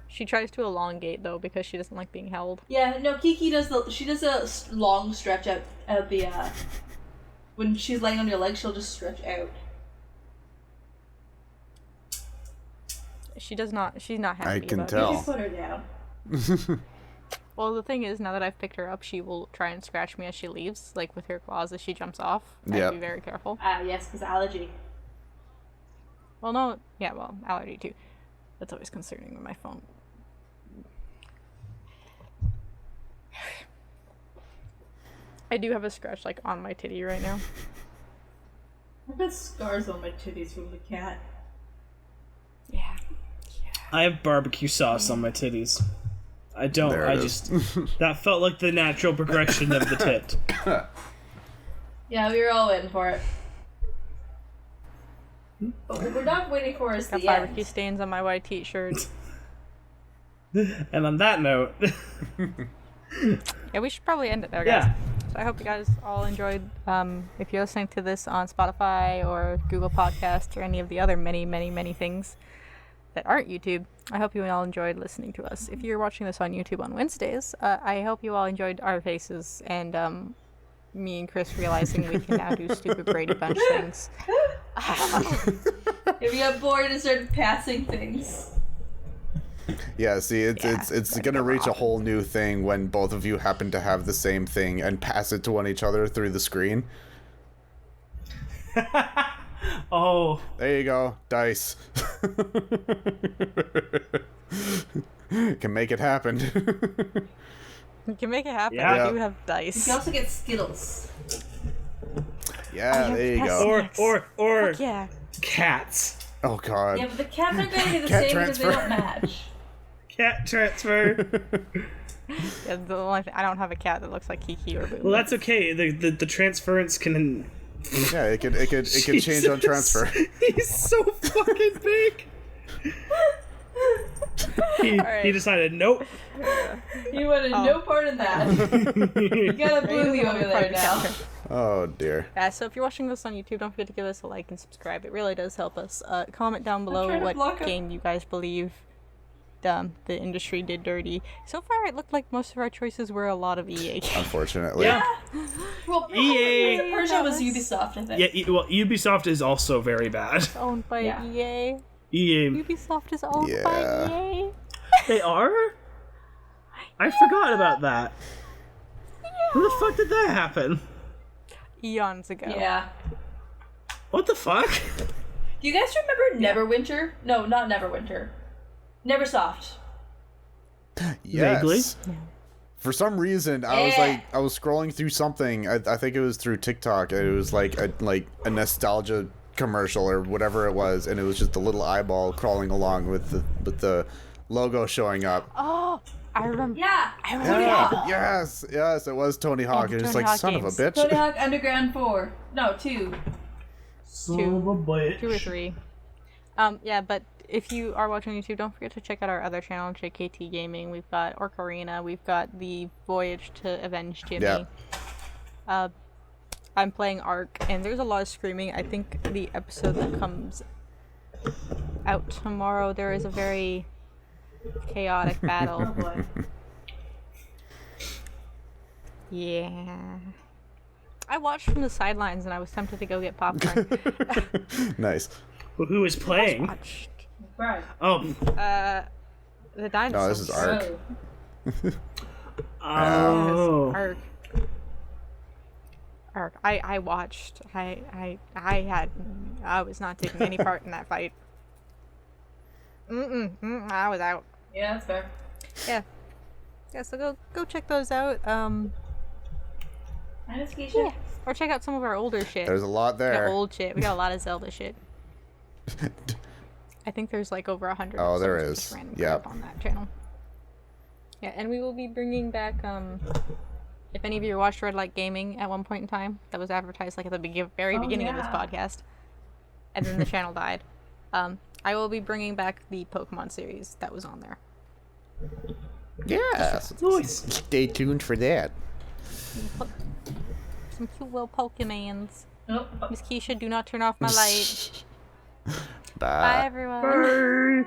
Speaker 2: She tries to elongate though because she doesn't like being held.
Speaker 4: Yeah, no, Kiki does a long stretch out the, when she's laying on your legs, she'll just stretch out.
Speaker 2: She does not. She's not happy.
Speaker 1: I can
Speaker 2: about
Speaker 1: tell.
Speaker 4: You just put her down.
Speaker 2: It. Well, the thing is, now that I've picked her up, she will try and scratch me as she leaves, like with her claws as she jumps off. I have
Speaker 1: Yep.
Speaker 2: to be very careful.
Speaker 4: Yes, because allergy.
Speaker 2: Well, no, yeah, well, allergy too. That's always concerning with my phone. I do have a scratch like on my titty right now.
Speaker 4: I've got scars on my titties from the cat.
Speaker 2: Yeah.
Speaker 3: I have barbecue sauce on my titties. I don't.
Speaker 1: There
Speaker 3: I
Speaker 1: it is.
Speaker 3: just. That felt like the natural progression of the tit.
Speaker 4: Yeah, we were all waiting for it. But what we're not waiting for is
Speaker 2: Got
Speaker 4: the
Speaker 2: barbecue
Speaker 4: end.
Speaker 2: stains on my white t-shirt.
Speaker 3: And on that note,
Speaker 2: Yeah, we should probably end it there, guys.
Speaker 3: yeah.
Speaker 2: So I hope you guys all enjoyed. If you're listening to this on Spotify or Google Podcasts or any of the other many, many, many things that aren't YouTube, I hope you all enjoyed listening to us. If you're watching this on YouTube on Wednesdays, I hope you all enjoyed our faces and me and Chris realizing we can now do stupid Brady Bunch things.
Speaker 4: If you got bored and started passing things.
Speaker 1: Yeah, see, it's
Speaker 2: Yeah,
Speaker 1: gonna reach a whole new thing when both of you happen to have the same thing and pass it to one each other through the screen.
Speaker 3: Oh,
Speaker 1: There you go, dice. Can make it happen.
Speaker 2: You can make it happen.
Speaker 3: Yeah.
Speaker 2: I do have
Speaker 4: You
Speaker 2: dice.
Speaker 4: can also get Skittles.
Speaker 1: Yeah, there you go.
Speaker 2: Snacks.
Speaker 3: or
Speaker 2: Fuck yeah.
Speaker 3: cats.
Speaker 1: Oh god.
Speaker 4: Yeah, but the cats aren't going to be the
Speaker 1: Cat
Speaker 4: same because they
Speaker 1: transfer.
Speaker 4: don't match.
Speaker 3: Cat transfer.
Speaker 2: Yeah, the only thing, I don't have a cat that looks like Kiki or Boo.
Speaker 3: Well, that's okay. The transference can.
Speaker 1: Yeah, it could change on
Speaker 3: Jesus.
Speaker 1: transfer.
Speaker 3: He's so fucking big. He
Speaker 2: Alright.
Speaker 3: decided, nope.
Speaker 4: You wanted no part in that. You got a booby over there now.
Speaker 1: Oh dear.
Speaker 2: Yeah, so if you're watching this on YouTube, don't forget to give us a like and subscribe. It really does help us. Comment down below
Speaker 4: trying to
Speaker 2: what
Speaker 4: block it.
Speaker 2: game you guys believe the industry did dirty. So far, it looked like most of our choices were a lot of EA games.
Speaker 1: Unfortunately.
Speaker 3: Yeah.
Speaker 4: Well,
Speaker 3: EA.
Speaker 4: the Persia was Ubisoft, I think.
Speaker 3: Yeah. Well, Ubisoft is also very bad.
Speaker 2: Owned by
Speaker 4: Yeah.
Speaker 2: EA.
Speaker 3: EA.
Speaker 2: Ubisoft is owned
Speaker 1: Yeah.
Speaker 2: by EA.
Speaker 3: They are? I forgot about that. When the fuck did that happen?
Speaker 2: Eons ago.
Speaker 4: Yeah.
Speaker 3: What the fuck?
Speaker 4: Do you guys remember Neverwinter? No, not Neverwinter. Neversoft.
Speaker 1: Yes.
Speaker 3: Vaguely.
Speaker 1: For some reason, I was scrolling through something. I think it was through TikTok. And it was like a nostalgia commercial or whatever it was, and it was just a little eyeball crawling along with the logo showing up.
Speaker 2: Oh, I remember.
Speaker 4: Yeah.
Speaker 2: I remember.
Speaker 1: Yeah. Yes, it was Tony Hawk.
Speaker 2: the
Speaker 1: It was
Speaker 2: Tony
Speaker 1: like,
Speaker 2: Hawk
Speaker 1: son
Speaker 2: games.
Speaker 1: of a bitch.
Speaker 4: Tony Hawk Underground 4. No, 2.
Speaker 3: Son of a bitch.
Speaker 2: 2 or 3. Yeah, but if you are watching YouTube, don't forget to check out our other channel, JKT Gaming. We've got Orcarina, we've got the Voyage to Avenge Jimmy.
Speaker 1: Yeah.
Speaker 2: I'm playing Ark, and there's a lot of screaming. I think the episode that comes out tomorrow, there is a very chaotic
Speaker 4: Oh
Speaker 2: battle.
Speaker 4: boy.
Speaker 2: Yeah. I watched from the sidelines, and I was tempted to go get popcorn.
Speaker 1: Nice.
Speaker 3: Well, who is playing?
Speaker 2: Watched.
Speaker 4: Right.
Speaker 3: Oh,
Speaker 2: The dinosaurs.
Speaker 1: No, this is Ark.
Speaker 4: Oh.
Speaker 3: Oh.
Speaker 2: Ark. I watched. I was not taking any part in that fight. I was out.
Speaker 4: Yeah, that's fair.
Speaker 2: Yeah. Yeah, so go check those out.
Speaker 4: Minus Keisha.
Speaker 2: Yeah. Or check out some of our older shit.
Speaker 1: There's a lot
Speaker 2: We got
Speaker 1: there.
Speaker 2: old shit. We got a lot of Zelda shit. I think there's like over 100.
Speaker 1: Oh, there
Speaker 2: episodes of
Speaker 1: is.
Speaker 2: just random
Speaker 1: Yep.
Speaker 2: crap on that channel. Yeah, and we will be bringing back if any of you watched Red Light Gaming at one point in time, that was advertised like at the very beginning of this podcast, and then the channel died. I will be bringing back the Pokemon series that was on there.
Speaker 1: Yes.
Speaker 3: Nice.
Speaker 1: Stay tuned for that.
Speaker 2: Some cute little Pokemons.
Speaker 4: Nope.
Speaker 2: Miss Keisha, do not turn off my light.
Speaker 1: Bye.
Speaker 2: Bye, everyone.
Speaker 3: Bye.